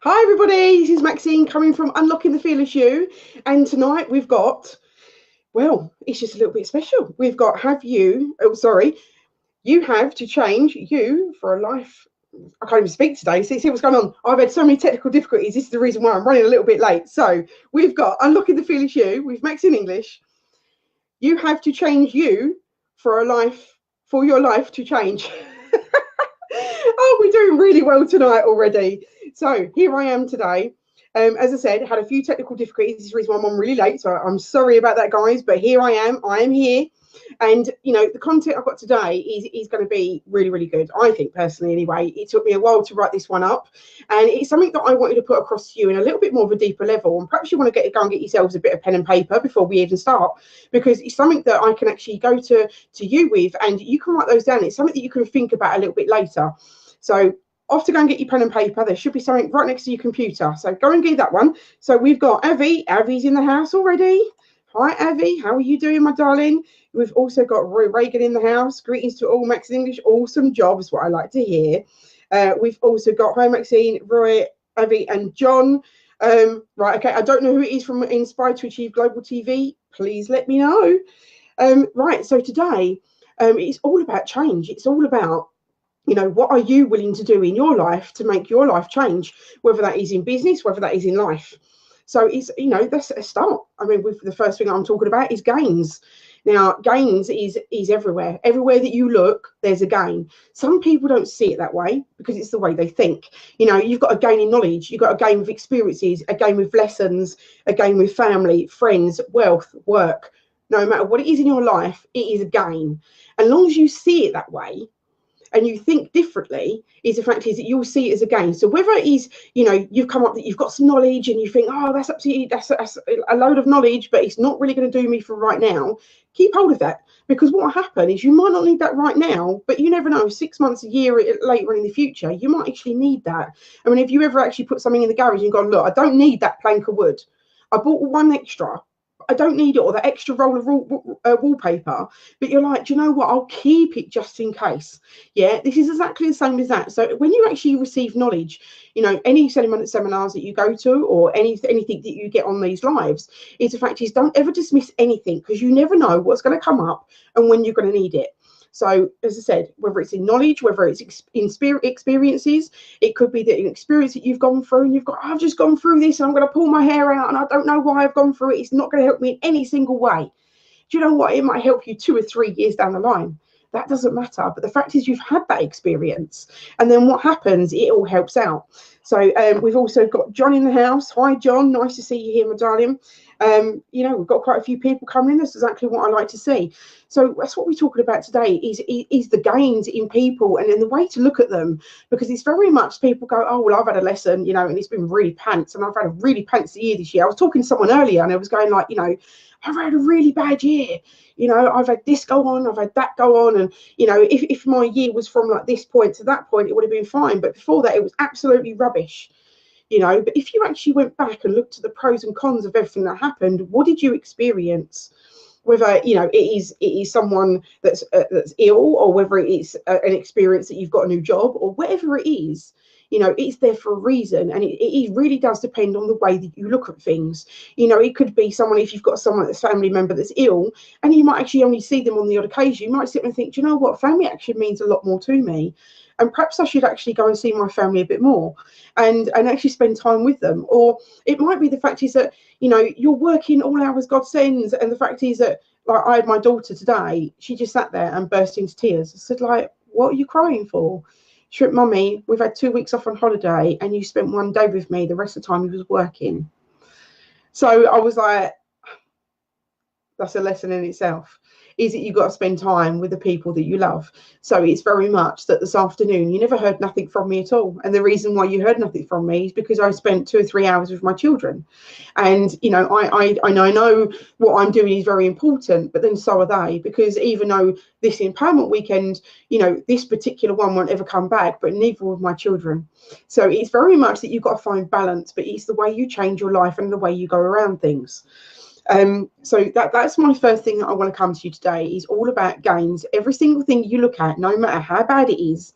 Hi everybody, this is Maxine coming from Unlocking the Fearless You, and tonight we've got, well, it's just a little bit special. We've got you have to change you for a life. I can't even speak today. See what's going on. I've had so many technical difficulties. This is the reason why I'm running a little bit late. So we've got Unlocking the Fearless You with Maxine English. You have to change you for your life to change. Oh, we're doing really well tonight already. So here I am today. As I said, had a few technical difficulties. This is the reason why I'm really late. So I'm sorry about that, guys. But here I am. I am here. And, you know, the content I've got today is going to be really, really good. I think personally, anyway. It took me a while to write this one up. And it's something that I wanted to put across to you in a little bit more of a deeper level. And perhaps you want to go and get yourselves a bit of pen and paper before we even start. Because it's something that I can actually go to you with. And you can write those down. It's something that you can think about a little bit later. So off to go and get your pen and paper. There should be something right next to your computer. So go and get that one. So we've got Avi. Avi's in the house already. Hi, Avi. How are you doing, my darling? We've also got Roy Reagan in the house. Greetings to all Maxine English. Awesome job is what I like to hear. We've also got, hi, Maxine, Roy, Avi, and John. Right, okay. I don't know who it is from Inspired to Achieve Global TV. Please let me know. Right, so today it's all about change. It's all about, you know, what are you willing to do in your life to make your life change, whether that is in business, whether that is in life. So it's, you know, that's a start. I mean, the first thing I'm talking about is gains. Now, gains is everywhere. Everywhere that you look, there's a gain. Some people don't see it that way because it's the way they think. You know, you've got a gain in knowledge, you've got a gain with experiences, a gain with lessons, a gain with family, friends, wealth, work. No matter what it is in your life, it is a gain. And as long as you see it that way, and you think differently, is the fact is that you'll see it as a gain. So whether it is, you know, you've come up that you've got some knowledge and you think, oh, that's a load of knowledge, but it's not really going to do me for right now. Keep hold of that, because what will happen is you might not need that right now, but you never know, 6 months, a year later in the future, you might actually need that. I mean, if you ever actually put something in the garage and gone, look, I don't need that plank of wood. I bought one extra. I don't need it, or the extra roll of wallpaper, but you're like, do you know what? I'll keep it just in case. Yeah, this is exactly the same as that. So when you actually receive knowledge, you know, any seminars that you go to or anything that you get on these lives, is the fact is don't ever dismiss anything, because you never know what's going to come up and when you're going to need it. So, as I said, whether it's in knowledge, whether it's in experiences, it could be that an experience that you've gone through and you've got, I've just gone through this and I'm going to pull my hair out and I don't know why I've gone through it. It's not going to help me in any single way. Do you know what? It might help you 2 or 3 years down the line. That doesn't matter. But the fact is you've had that experience. And then what happens, it all helps out. So we've also got John in the house. Hi, John. Nice to see you here, my darling. You know, we've got quite a few people coming in. That's exactly what I like to see. So that's what we're talking about today, is the gains in people and then the way to look at them. Because it's very much people go, oh, well, I've had a lesson, you know, and it's been really pants. And I've had a really pants year this year. I was talking to someone earlier and I was going like, you know, I've had a really bad year. You know, I've had this go on, I've had that go on. And, you know, if my year was from like this point to that point, it would have been fine. But before that, it was absolutely rubbish. You know, but if you actually went back and looked at the pros and cons of everything that happened, what did you experience? Whether, you know, it is someone that's ill, or whether it's an experience that you've got a new job, or whatever it is, you know, it's there for a reason. And it really does depend on the way that you look at things. You know, it could be someone, if you've got someone that's family member that's ill and you might actually only see them on the odd occasion, you might sit and think, do you know what, family actually means a lot more to me. And perhaps I should actually go and see my family a bit more and actually spend time with them. Or it might be the fact is that, you know, you're working all hours God sends. And the fact is that, like, I had my daughter today, she just sat there and burst into tears. I said, like, what are you crying for? She went, Mummy, we've had 2 weeks off on holiday and you spent one day with me. The rest of the time you was working. So I was like, that's a lesson in itself. Is that you've got to spend time with the people that you love. So it's very much that this afternoon you never heard nothing from me at all. And the reason why you heard nothing from me is because I spent 2 or 3 hours with my children. And, you know, I know what I'm doing is very important, but then so are they. Because even though this empowerment weekend, you know, this particular one won't ever come back, but neither will my children. So it's very much that you've got to find balance, but it's the way you change your life and the way you go around things. So that's my first thing that I want to come to you today, is all about gains. Every single thing you look at, no matter how bad it is,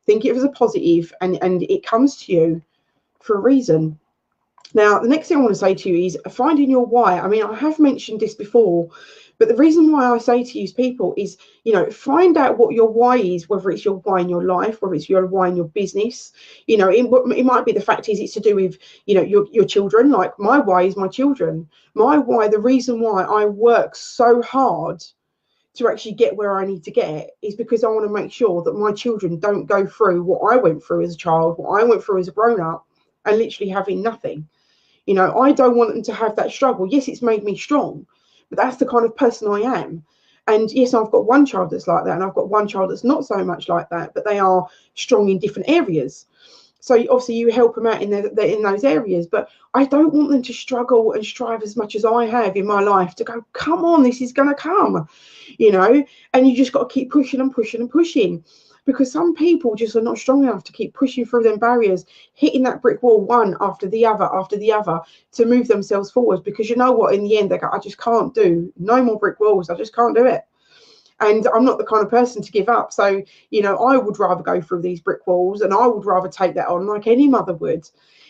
think it as a positive, and it comes to you. for a reason. Now, the next thing I want to say to you is finding your why. I mean, I have mentioned this before, but the reason why I say to use people is, you know, find out what your why is, whether it's your why in your life, whether it's your why in your business. You know, it might be the fact is it's to do with, you know, your children. Like my why is my children. My why, the reason why I work so hard to actually get where I need to get is because I want to make sure that my children don't go through what I went through as a child, what I went through as a grown-up, and literally having nothing. You know, I don't want them to have that struggle. Yes, it's made me strong, but that's the kind of person I am. And yes, I've got one child that's like that, and I've got one child that's not so much like that, but they are strong in different areas. So obviously you help them out in those areas, but I don't want them to struggle and strive as much as I have in my life to go, come on, this is going to come, you know, and you just got to keep pushing and pushing and pushing. Because some people just are not strong enough to keep pushing through them barriers, hitting that brick wall one after the other to move themselves forward. Because you know what, in the end, they go, I just can't do no more brick walls. I just can't do it. And I'm not the kind of person to give up. So, you know, I would rather go through these brick walls, and I would rather take that on like any mother would,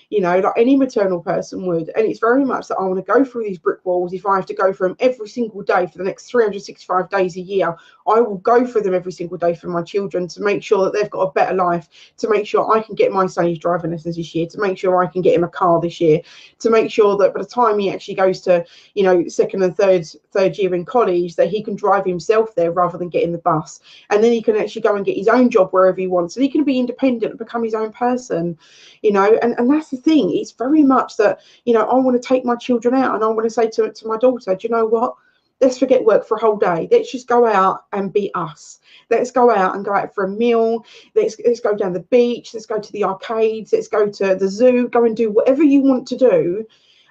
you know, like any maternal person would. And it's very much that I want to go through these brick walls. If I have to go through them every single day for the next 365 days a year, I will go through them every single day for my children to make sure that they've got a better life, to make sure I can get my son's driving lessons this year, to make sure I can get him a car this year, to make sure that by the time he actually goes to, you know, second and third year in college, that he can drive himself there rather than getting the bus. And then he can actually go and get his own job wherever he wants, and he can be independent and become his own person, you know. And that's the thing. It's very much that, you know, I want to take my children out, and I want to say to my daughter, do you know what? Let's forget work for a whole day. Let's just go out and be us. Let's go out and go out for a meal. Let's go down the beach. Let's go to the arcades. Let's go to the zoo. Go and do whatever you want to do,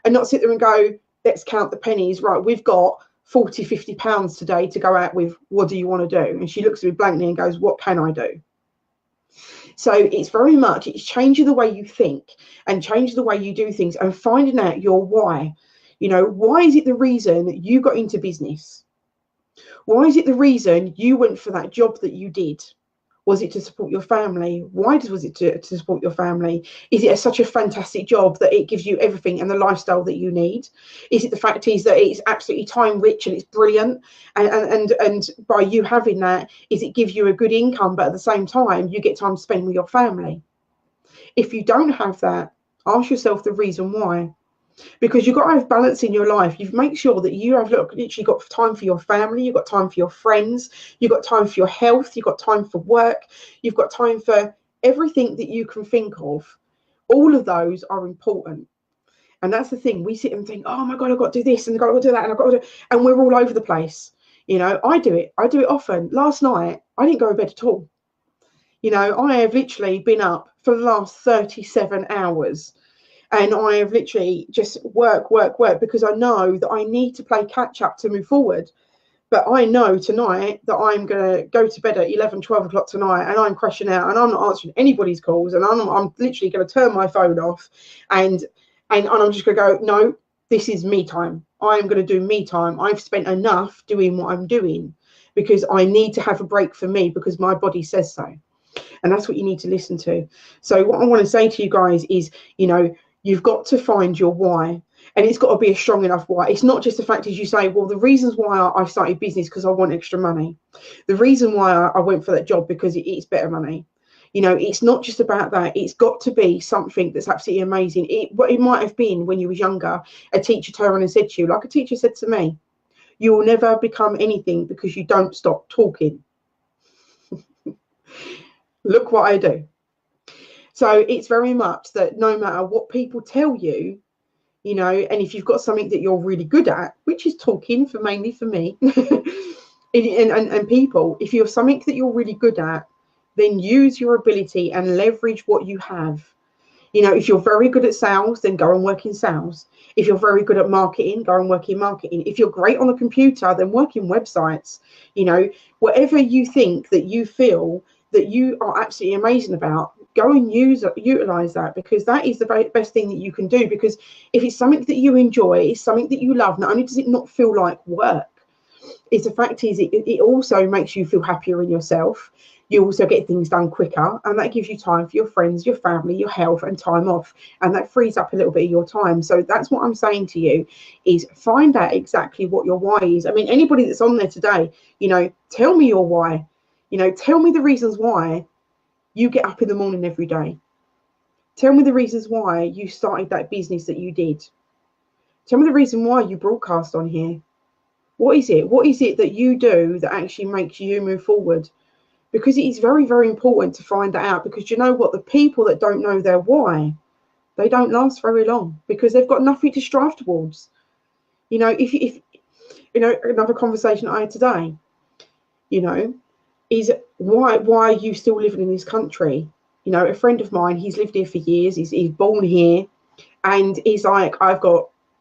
and not sit there and go, let's count the pennies. Right, we've got 40, 50 pounds today to go out with. What do you want to do? And she looks at me blankly and goes, what can I do? So it's very much, it's changing the way you think and changing the way you do things and finding out your why. You know, why is it the reason you got into business? Why is it the reason you went for that job that you did? Was it to support your family? Why was it to support your family? Is it such a fantastic job that it gives you everything and the lifestyle that you need? Is it the fact is that it's absolutely time rich and it's brilliant? And by you having that, is it gives you a good income, but at the same time, you get time to spend with your family? If you don't have that, ask yourself the reason why. Because you've got to have balance in your life. You make sure that you have literally got time for your family, you've got time for your friends, you've got time for your health, you've got time for work, you've got time for everything that you can think of. All of those are important. And that's the thing. We sit and think, oh my God, I've got to do this and I've got to do that and I've got to do, and we're all over the place. You know, I do it often. Last night, I didn't go to bed at all. You know, I have literally been up for the last 37 hours. And I have literally just work, because I know that I need to play catch up to move forward. But I know tonight that I'm going to go to bed at 11, 12 o'clock tonight, and I'm crashing out and I'm not answering anybody's calls. And I'm literally going to turn my phone off and I'm just going to go, no, this is me time. I'm going to do me time. I've spent enough doing what I'm doing because I need to have a break for me because my body says so. And that's what you need to listen to. So what I want to say to you guys is, you know, you've got to find your why, and it's got to be a strong enough why. It's not just the fact, as you say, well, the reasons why I started business because I want extra money. The reason why I went for that job because it's better money. You know, it's not just about that. It's got to be something that's absolutely amazing. It might have been when you was younger, a teacher turned around and said to you, like a teacher said to me, you will never become anything because you don't stop talking. Look what I do. So it's very much that no matter what people tell you, you know, and if you've got something that you're really good at, which is talking mainly for me and people, if you have something that you're really good at, then use your ability and leverage what you have. You know, if you're very good at sales, then go and work in sales. If you're very good at marketing, go and work in marketing. If you're great on a computer, then work in websites. You know, whatever you think that you feel that you are absolutely amazing about, go and utilize that, because that is the very best thing that you can do. Because if it's something that you enjoy, it's something that you love, not only does it not feel like work, it's the fact is it also makes you feel happier in yourself. You also get things done quicker, and that gives you time for your friends, your family, your health, and time off. And that frees up a little bit of your time. So that's what I'm saying to you, is find out exactly what your why is. I mean, anybody that's on there today, tell me your why. Tell me the reasons why you get up in the morning every day. Tell me the reasons why you started that business that you did. Tell me the reason why you broadcast on here. What is it? What is it that you do that actually makes you move forward? Because it is very, very important to find that out. Because you know what? The people that don't know their why, they don't last very long, because they've got nothing to strive towards. If another conversation I had today, is why are you still living in this country? A friend of mine, he's lived here for years. He's born here, and he's like,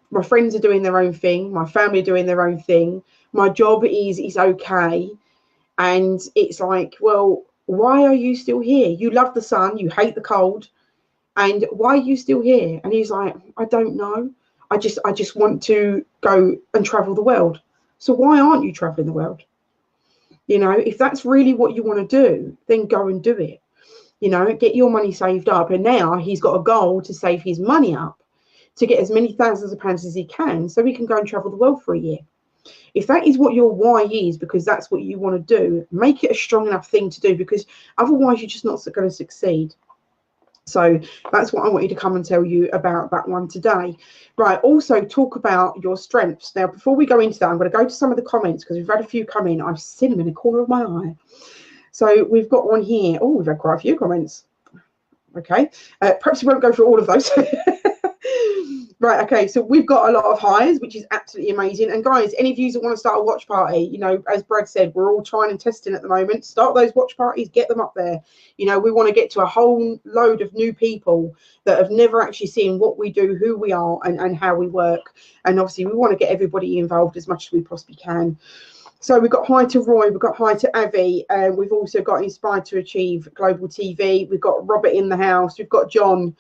my friends are doing their own thing, my family are doing their own thing, my job is okay. And it's like, well, why are you still here? You love the sun, you hate the cold, and why are you still here? And he's like, I don't know. I just want to go and travel the world. So why aren't you traveling the world? If that's really what you want to do, then go and do it. Get your money saved up. And now he's got a goal to save his money up, to get as many thousands of pounds as he can, so he can go and travel the world for a year. If that is what your why is, because that's what you want to do, make it a strong enough thing to do, because otherwise you're just not going to succeed. So that's what I wanted to come and tell you about that one today. Right, also talk about your strengths. Now, before we go into that, I'm going to go to some of the comments, because we've had a few come in. I've seen them in the corner of my eye. So we've got one here. Oh, we've had quite a few comments. Okay, perhaps we won't go through all of those. Right, okay, so we've got a lot of hires, which is absolutely amazing. And guys, any of you that want to start a watch party, as Brad said, we're all trying and testing at the moment. Start those watch parties, get them up there. We want to get to a whole load of new people that have never actually seen what we do, who we are, and how we work. And obviously we want to get everybody involved as much as we possibly can. So we've got hi to Roy, we've got hi to Avi, we've also got Inspired to Achieve Global TV, we've got Robert in the house, we've got John.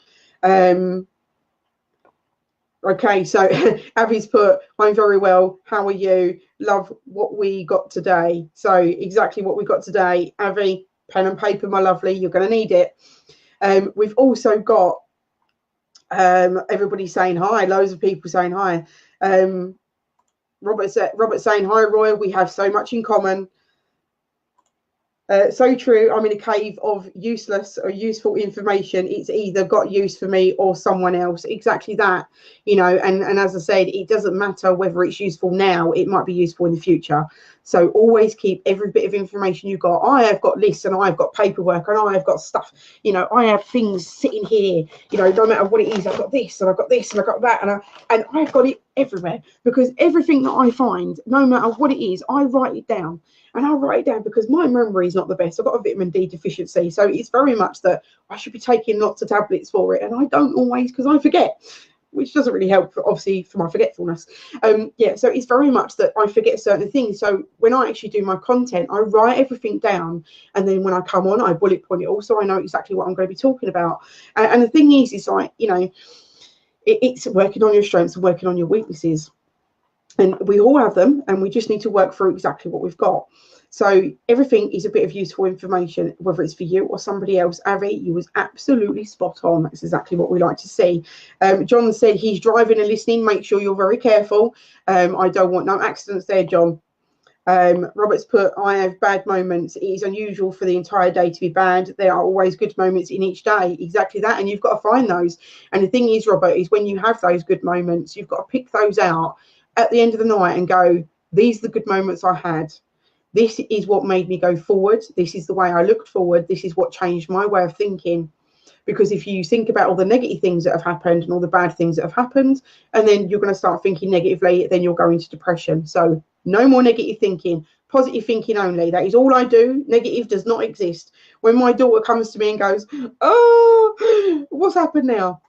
Okay, so Avi's put, I'm very well, how are you? Love what we got today. So exactly what we got today. Avi, pen and paper, my lovely, you're going to need it. We've also got everybody saying hi, loads of people saying hi. Robert saying hi, Roy, we have so much in common. So true. I'm in a cave of useless or useful information. It's either got use for me or someone else. Exactly that, and as I said, it doesn't matter whether it's useful now, it might be useful in the future. So always keep every bit of information you got. I have got lists, and I've got paperwork, and I have got stuff, I have things sitting here, no matter what it is, I've got this and I've got this and I've got that, and I've got it everywhere, because everything that I find, no matter what it is, I write it down. And I'll write it down, because my memory is not the best. I've got a vitamin D deficiency. So it's very much that I should be taking lots of tablets for it. And I don't always, because I forget, which doesn't really help, obviously, for my forgetfulness. Yeah, so it's very much that I forget certain things. So when I actually do my content, I write everything down. And then when I come on, I bullet point it all, so I know exactly what I'm going to be talking about. And the thing is like, it's working on your strengths and working on your weaknesses. And we all have them, and we just need to work through exactly what we've got. So everything is a bit of useful information, whether it's for you or somebody else. Avi, you was absolutely spot on. That's exactly what we like to see. John said he's driving and listening. Make sure you're very careful. I don't want no accidents there, John. Robert's put, I have bad moments. It is unusual for the entire day to be bad. There are always good moments in each day. Exactly that. And you've got to find those. And the thing is, Robert, is when you have those good moments, you've got to pick those out at the end of the night and go, these are the good moments I had. This is what made me go forward. This is the way I looked forward. This is what changed my way of thinking. Because if you think about all the negative things that have happened and all the bad things that have happened, and then you're going to start thinking negatively, then you'll go into depression. So no more negative thinking, positive thinking only. That is all I do. Negative does not exist. When my daughter comes to me and goes, oh, what's happened now?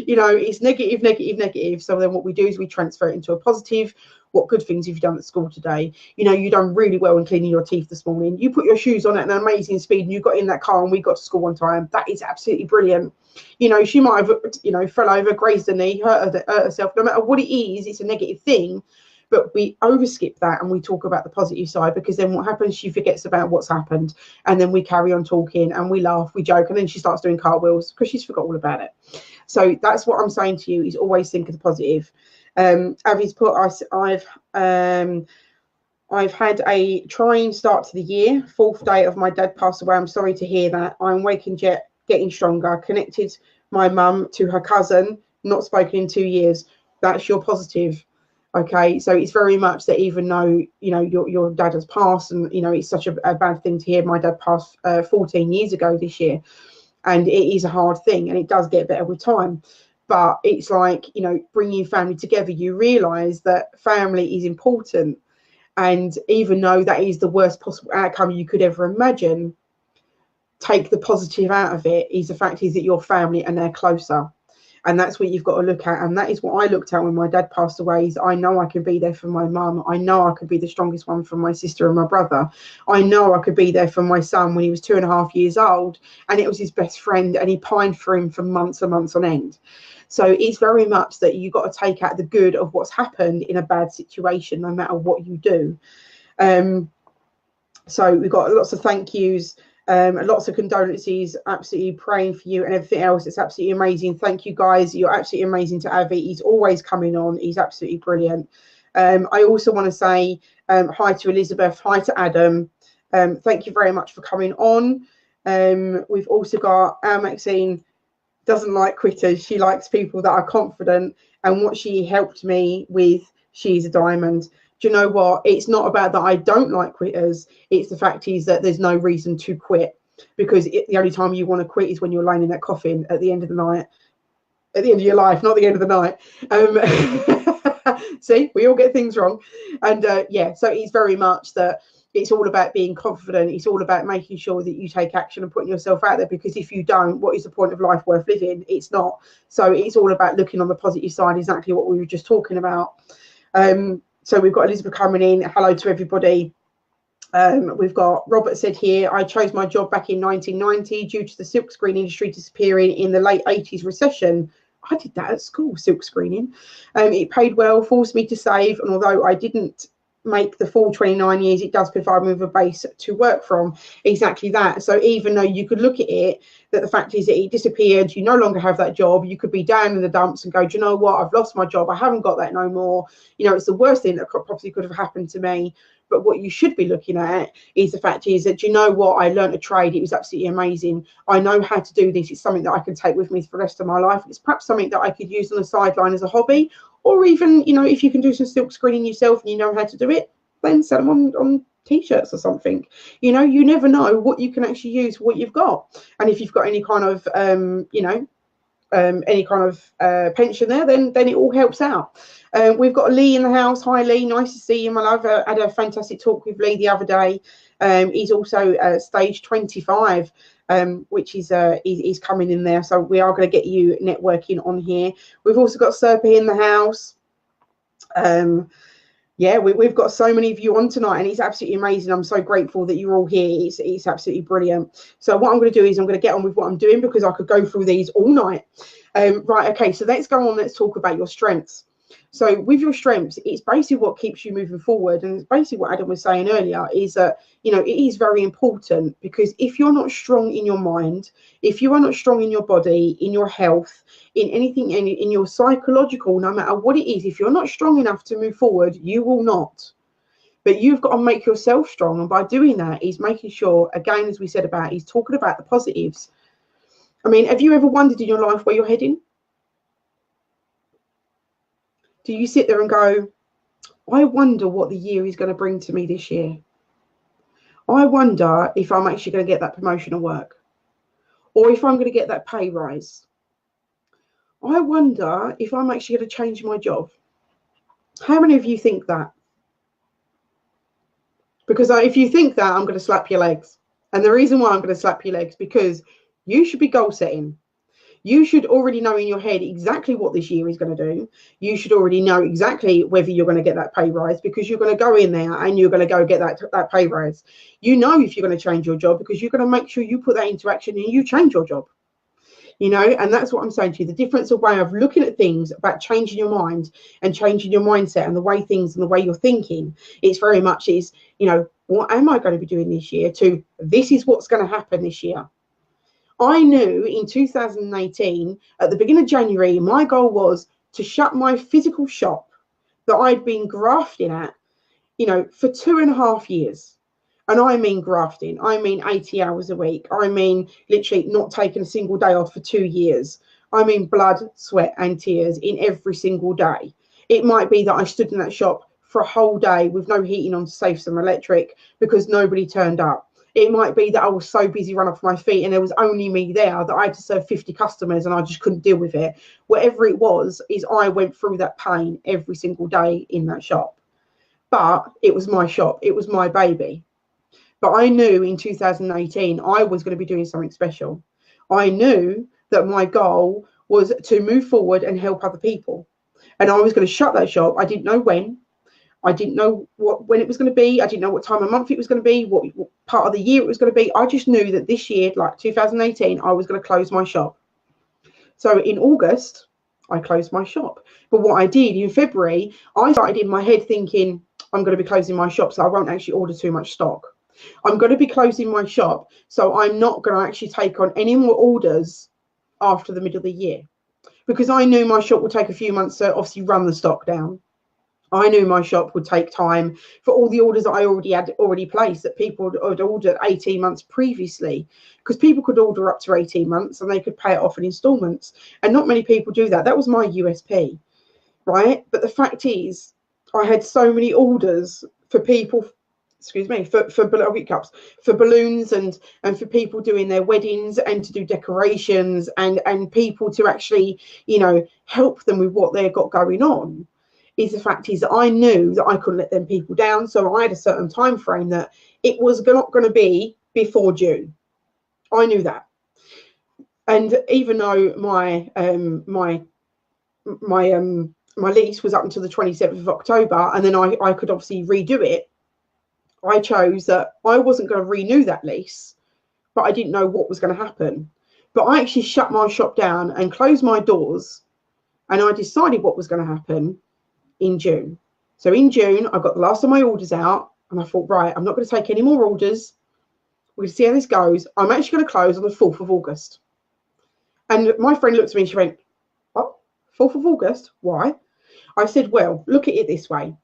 It's negative, negative, negative. So then what we do is we transfer it into a positive. What good things have you done at school today? You've done really well in cleaning your teeth this morning. You put your shoes on at an amazing speed and you got in that car and we got to school on time. That is absolutely brilliant. She might have, fell over, grazed a knee, hurt herself. No matter what it is, it's a negative thing. But we overskip that and we talk about the positive side, because then what happens, she forgets about what's happened, and then we carry on talking and we laugh, we joke, and then she starts doing cartwheels because she's forgot all about it. So that's what I'm saying to you, is always think of the positive. Avi's put, I've had a trying start to the year. 4th day of my dad passed away. I'm sorry to hear that. I'm waking yet, getting stronger. Connected my mum to her cousin, not spoken in 2 years. That's your positive. Okay, so it's very much that, even though, you know, your dad has passed, and, you know, it's such a bad thing to hear. My dad passed 14 years ago this year, and it is a hard thing, and it does get better with time. But it's like, you know, bringing family together, you realise that family is important. And even though that is the worst possible outcome you could ever imagine, take the positive out of it. Is the fact is that you're family and they're closer. And that's what you've got to look at. And that is what I looked at when my dad passed away. Is I know I could be there for my mum. I know I could be the strongest one for my sister and my brother. I know I could be there for my son when he was 2.5 years old, and it was his best friend, and he pined for him for months and months on end. So it's very much that you've got to take out the good of what's happened in a bad situation, no matter what you do. So we've got lots of thank yous, lots of condolences, absolutely praying for you and everything else. It's absolutely amazing. Thank you, guys. You're absolutely amazing to Avi. He's always coming on. He's absolutely brilliant. I also want to say hi to Elizabeth, hi to Adam. Thank you very much for coming on. We've also got our Maxine doesn't like quitters. She likes people that are confident, and what she helped me with, she's a diamond. Do you know what? It's not about that I don't like quitters. It's the fact is that there's no reason to quit, because the only time you want to quit is when you're laying in that coffin at the end of the night, at the end of your life, not the end of the night. See, we all get things wrong. And yeah, so it's very much that it's all about being confident. It's all about making sure that you take action and putting yourself out there, because if you don't, what is the point of life worth living? It's not. So it's all about looking on the positive side, exactly what we were just talking about. So we've got Elizabeth coming in. Hello to everybody. We've got Robert said here, I chose my job back in 1990 due to the silkscreen industry disappearing in the late 80s recession. I did that at school, silk screening. It paid well, forced me to save, and although I didn't make the full 29 years, it does provide me with a base to work from. Exactly that. So even though you could look at it, that the fact is that it disappeared, you no longer have that job, you could be down in the dumps and go, do you know what, I've lost my job, I haven't got that no more. You know, it's the worst thing that possibly could have happened to me. But what you should be looking at is the fact is that, you know what, I learned a trade, it was absolutely amazing, I know how to do this, it's something that I can take with me for the rest of my life. It's perhaps something that I could use on the sideline as a hobby, or even, you know, if you can do some silk screening yourself and you know how to do it, then sell them on t-shirts or something. You know, you never know what you can actually use for what you've got. And if you've got any kind of you know, any kind of pension there, then it all helps out. We've got Lee in the house. Hi Lee, nice to see you, my love. I had a fantastic talk with Lee the other day. He's also stage 25, which is coming in there, so we are going to get you networking on here. We've also got Serpa in the house. Yeah, we've got so many of you on tonight, and it's absolutely amazing. I'm so grateful that you're all here. It's absolutely brilliant. So what I'm going to do is I'm going to get on with what I'm doing, because I could go through these all night. Right, okay, so let's go on. Let's talk about your strengths. So with your strengths, it's basically what keeps you moving forward. And it's basically what Adam was saying earlier, is that, you know, it is very important, because if you're not strong in your mind, if you are not strong in your body, in your health, in anything, in your psychological, no matter what it is, if you're not strong enough to move forward, you will not. But you've got to make yourself strong. And by doing that, he's making sure, again, as we said about, he's talking about the positives. I mean, have you ever wondered in your life where you're heading? Do you sit there and go, I wonder what the year is going to bring to me this year? I wonder if I'm actually going to get that promotion at work, or if I'm going to get that pay rise. I wonder if I'm actually going to change my job. How many of you think that? Because if you think that, I'm going to slap your legs. And the reason why I'm going to slap your legs, because you should be goal setting. You should already know in your head exactly what this year is going to do. You should already know exactly whether you're going to get that pay rise, because you're going to go in there and you're going to go get that pay rise. You know if you're going to change your job, because you're going to make sure you put that into action and you change your job. you know, and that's what I'm saying to you. The difference of way of looking at things about changing your mind and changing your mindset and the way things and the way you're thinking, it's very much is, you know, what am I going to be doing this year, to this is what's going to happen this year. I knew in 2018, at the beginning of January, my goal was to shut my physical shop that I'd been grafting at, you know, for 2.5 years. And I mean grafting. I mean 80 hours a week. I mean literally not taking a single day off for 2 years. I mean blood, sweat, and tears in every single day. It might be that I stood in that shop for a whole day with no heating on to save some electric because nobody turned up. It might be that I was so busy running off my feet and there was only me there that I had to serve 50 customers and I just couldn't deal with it. Whatever it was, is I went through that pain every single day in that shop. But it was my shop. It was my baby. But I knew in 2018 I was going to be doing something special. I knew that my goal was to move forward and help other people. And I was going to shut that shop. I didn't know when. I didn't know when it was going to be. I didn't know what time of month it was going to be, what part of the year it was going to be. I just knew that this year, like 2018, I was going to close my shop. So in August, I closed my shop. But what I did in February, I started in my head thinking, I'm going to be closing my shop so I won't actually order too much stock. I'm going to be closing my shop, so I'm not going to actually take on any more orders after the middle of the year, because I knew my shop would take a few months to obviously run the stock down. I knew my shop would take time for all the orders that I already placed that people had ordered 18 months previously, because people could order up to 18 months and they could pay it off in installments, and not many people do that. That was my USP, right? But the fact is, I had so many orders for people, excuse me, for balloons and for people doing their weddings and to do decorations and people to actually, you know, help them with what they've got going on. Is the fact is that I knew that I couldn't let them people down, so I had a certain time frame that it was not going to be before June. I knew that, and even though my lease was up until the 27th of October, and then I could obviously redo it, I chose that I wasn't going to renew that lease, but I didn't know what was going to happen. But I actually shut my shop down and closed my doors, and I decided what was going to happen in June. So in June, I got the last of my orders out, and I thought, right, I'm not going to take any more orders. We're going to see how this goes. I'm actually going to close on the 4th of August. And my friend looked at me and she went, what? 4th of August? Why? I said, well, look at it this way.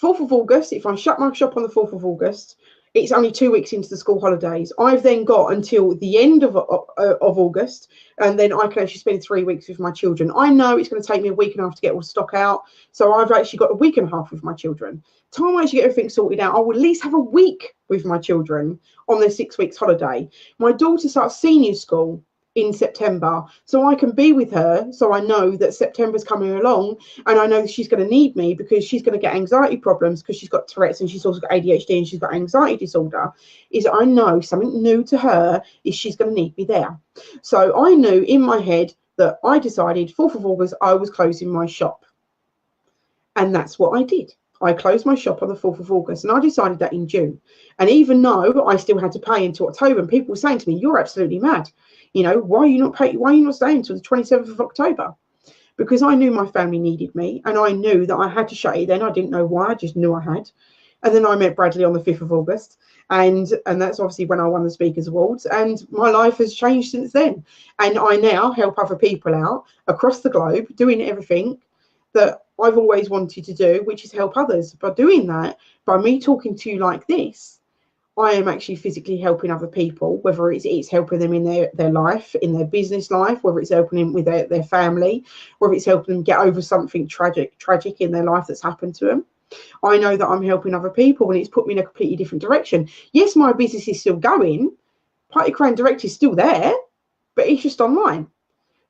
4th of August, if I shut my shop on the 4th of August, it's only 2 weeks into the school holidays. I've then got until the end of August, and then I can actually spend 3 weeks with my children. I know it's going to take me a week and a half to get all the stock out, so I've actually got a week and a half with my children. Time I actually get everything sorted out, I will at least have a week with my children on their 6 weeks holiday. My daughter starts senior school in September, so I can be with her, so I know that September's coming along, and I know she's going to need me because she's going to get anxiety problems because she's got Tourette's and she's also got ADHD and she's got anxiety disorder. Is I know something new to her is she's going to need me there. So I knew in my head that I decided 4th of August I was closing my shop, and that's what I did. I closed my shop on the 4th of August, and I decided that in June. And even though I still had to pay into October, and people were saying to me, you're absolutely mad. You know, why are you not staying until the 27th of October? Because I knew my family needed me, and I knew that I had to shut it then. I didn't know why, I just knew I had. And then I met Bradley on the 5th of August, and that's obviously when I won the Speakers Awards, and my life has changed since then. And I now help other people out across the globe, doing everything that I've always wanted to do, which is help others. By doing that, by me talking to you like this, I am actually physically helping other people, whether it's helping them in their life, in their business life, whether it's helping them with their family, whether it's helping them get over something tragic in their life that's happened to them. I know that I'm helping other people, and it's put me in a completely different direction. Yes, my business is still going. Party Crown Direct is still there, but it's just online.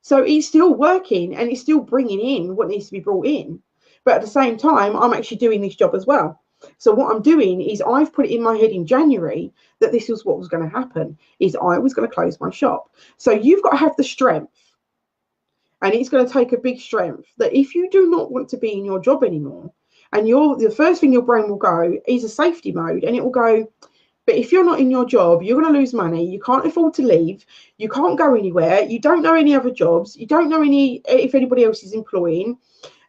So it's still working, and it's still bringing in what needs to be brought in. But at the same time, I'm actually doing this job as well. So what I'm doing is I've put it in my head in January that this is what was going to happen, is I was going to close my shop. So you've got to have the strength, and it's going to take a big strength, that if you do not want to be in your job anymore, and the first thing your brain will go is a safety mode, and it will go, But if you're not in your job, you're going to lose money. You can't afford to leave. You can't go anywhere. You don't know any other jobs. You don't know if anybody else is employing.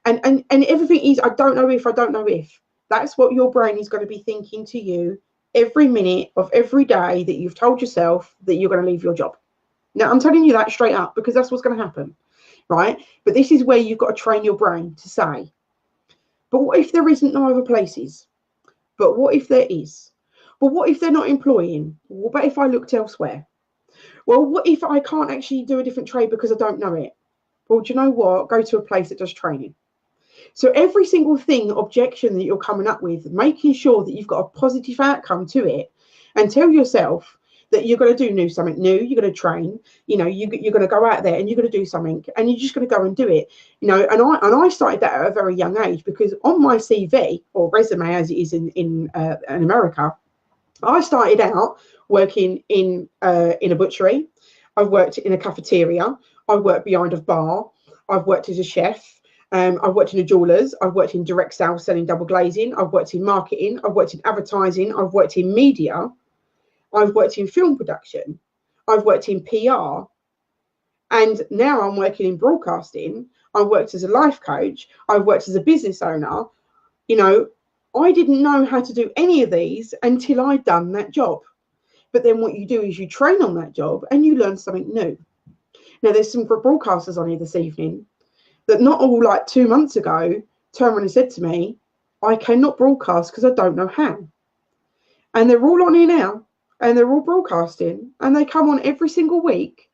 And everything is, I don't know if, I don't know if. That's what your brain is going to be thinking to you every minute of every day that you've told yourself that you're going to leave your job. Now, I'm telling you that straight up because that's what's going to happen, right? But this is where you've got to train your brain to say, but what if there isn't no other places? But what if there is? But what if they're not employing? Well, but if I looked elsewhere? Well, what if I can't actually do a different trade because I don't know it? Well, do you know what? Go to a place that does training. So every single objection that you're coming up with, making sure that you've got a positive outcome to it, and tell yourself that you're going to do something new, you're going to train, you're going to go out there and you're going to do something, and you're just going to go and do it, and I started that at a very young age, because on my CV, or resume as it is in America, I started out working in a butchery. I've worked in a cafeteria. I've worked behind a bar. I've worked as a chef. I've worked in a jeweller's. I've worked in direct sales, selling double glazing. I've worked in marketing. I've worked in advertising. I've worked in media. I've worked in film production. I've worked in PR. And now I'm working in broadcasting. I've worked as a life coach. I've worked as a business owner. I didn't know how to do any of these until I'd done that job. But then what you do is you train on that job and you learn something new. Now, there's some broadcasters on here this evening that not all, like 2 months ago, turned around and said to me, I cannot broadcast because I don't know how. And they're all on here now, and they're all broadcasting, and they come on every single week,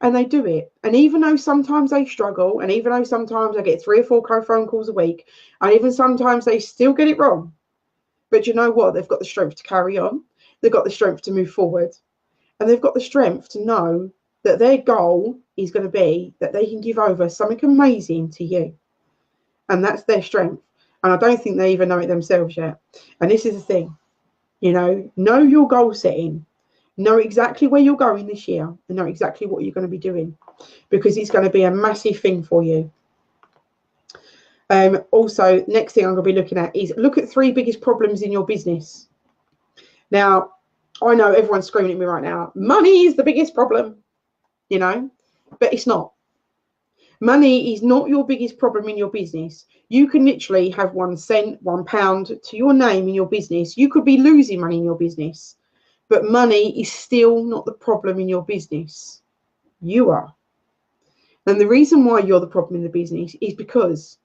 and they do it. And even though sometimes they struggle, and even though sometimes I get 3 or 4 phone calls a week, and even sometimes they still get it wrong, but you know what? They've got the strength to carry on. They've got the strength to move forward. And they've got the strength to know that their goal is going to be that they can give over something amazing to you. And that's their strength. And I don't think they even know it themselves yet. And this is the thing, know your goal setting, know exactly where you're going this year, and know exactly what you're going to be doing, because it's going to be a massive thing for you. Also, next thing I'm going to be looking at is look at 3 biggest problems in your business. Now, I know everyone's screaming at me right now, money is the biggest problem, but it's not. Money is not your biggest problem in your business. You can literally have 1 cent, £1 to your name in your business. You could be losing money in your business, but money is still not the problem in your business. You are. And the reason why you're the problem in the business is because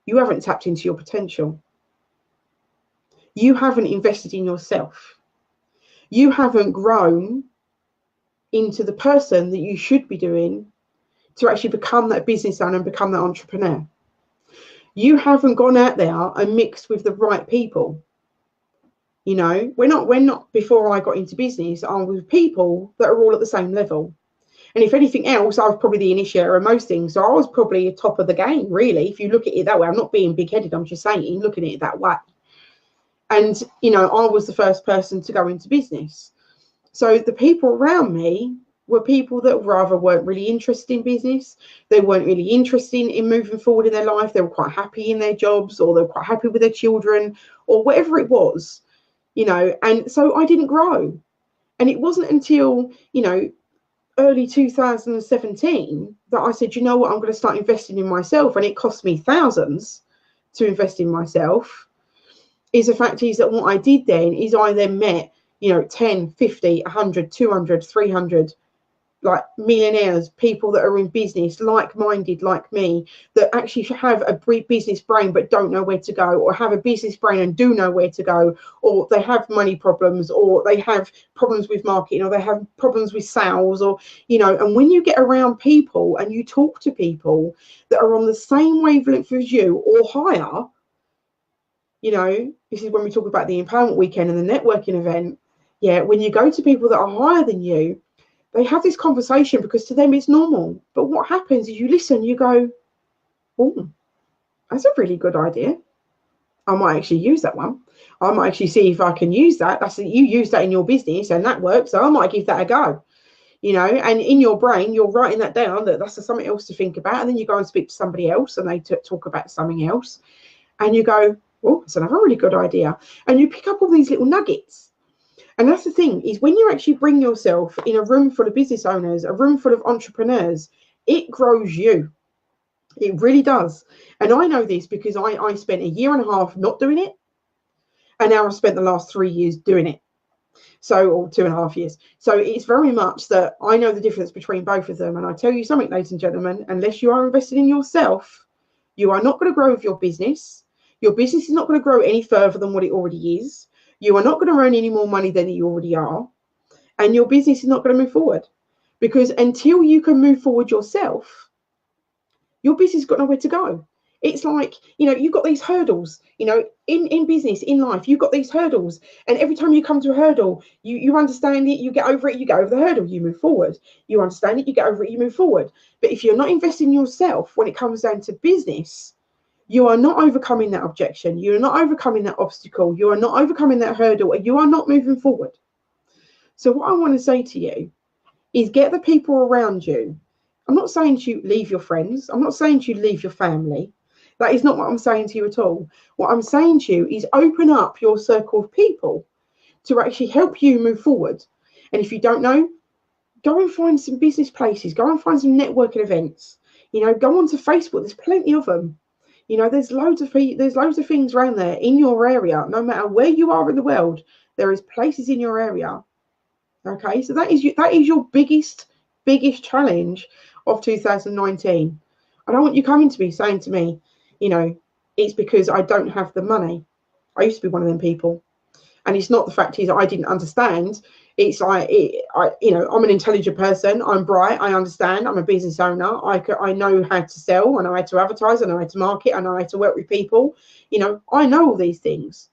you haven't tapped into your potential. You haven't invested in yourself. You haven't grown into the person that you should be doing to actually become that business owner and become that entrepreneur. You haven't gone out there and mixed with the right people. We're not before I got into business, I was with people that are all at the same level. And if anything else, I was probably the initiator of most things. So I was probably top of the game, really, if you look at it that way. I'm not being big-headed, I'm just saying, looking at it that way. And, I was the first person to go into business. So the people around me were people that rather weren't really interested in business. They weren't really interested in moving forward in their life. They were quite happy in their jobs, or they were quite happy with their children, or whatever it was, and so I didn't grow. And it wasn't until, early 2017 that I said, you know what, I'm going to start investing in myself. And it cost me thousands to invest in myself. The fact is that what I did then is I then met, 10, 50, 100, 200, 300, like millionaires, people that are in business, like-minded like me, that actually have a business brain but don't know where to go, or have a business brain and do know where to go, or they have money problems, or they have problems with marketing, or they have problems with sales, or and when you get around people and you talk to people that are on the same wavelength as you or higher, this is when we talk about the empowerment weekend and the networking event. When you go to people that are higher than you, they have this conversation because to them it's normal. But what happens is you listen, you go, oh, that's a really good idea. I might actually use that one. I might actually see if I can use that. You use that in your business and that works, so I might give that a go. And in your brain, you're writing that down, that's something else to think about. And then you go and speak to somebody else and they talk about something else. And you go, Oh, it's another really good idea. And you pick up all these little nuggets. And that's the thing, is when you actually bring yourself in a room full of business owners, a room full of entrepreneurs, it grows you. It really does. And I know this because I spent a year and a half not doing it. And now I've spent the last 3 years doing it. So, or 2.5 years. So it's very much that I know the difference between both of them. And I tell you something, ladies and gentlemen, unless you are invested in yourself, you are not going to grow with your business. Your business is not going to grow any further than what it already is. You are not going to earn any more money than you already are. And your business is not going to move forward. Because until you can move forward yourself, your business has got nowhere to go. It's like, you've got these hurdles, in business, in life, you've got these hurdles. And every time you come to a hurdle, you understand it, you get over it, you get over the hurdle, you move forward. You understand it, you get over it, you move forward. But if you're not investing in yourself when it comes down to business, you are not overcoming that objection. You are not overcoming that obstacle. You are not overcoming that hurdle. And you are not moving forward. So what I want to say to you is get the people around you. I'm not saying to you leave your friends. I'm not saying to you leave your family. That is not what I'm saying to you at all. What I'm saying to you is open up your circle of people to actually help you move forward. And if you don't know, go and find some business places. Go and find some networking events. Go onto Facebook. There's plenty of them. There's loads of things around there in your area. No matter where you are in the world, there is places in your area. Okay, so that is your biggest challenge of 2019. I don't want you coming to me saying to me, it's because I don't have the money. I used to be one of them people. And it's not the fact is I didn't understand. It's like, I'm an intelligent person. I'm bright. I understand. I'm a business owner. I know how to sell. I know how to advertise. I know how to market. I know how to work with people. I know all these things.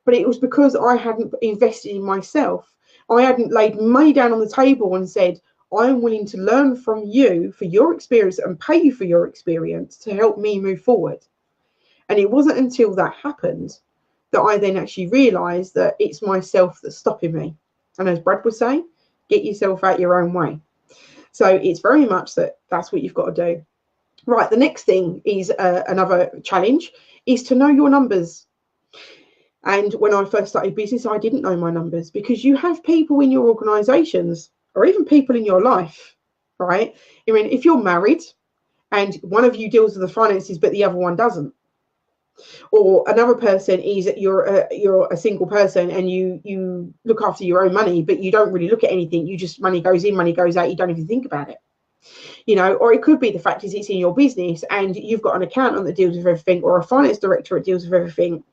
But it was because I hadn't invested in myself. I hadn't laid money down on the table and said, I'm willing to learn from you for your experience and pay you for your experience to help me move forward. And it wasn't until that happened that I then actually realised that it's myself that's stopping me. And as Brad would say, get yourself out your own way. So it's very much that's what you've got to do. Right, the next thing is another challenge is to know your numbers. And when I first started business, I didn't know my numbers because you have people in your organisations or even people in your life, right? I mean, if you're married and one of you deals with the finances, but the other one doesn't, or another person is you're a single person and you look after your own money, but you don't really look at anything. You just money goes in, money goes out. You don't even think about it, or it could be the fact is it's in your business and you've got an accountant that deals with everything or a finance director that deals with everything.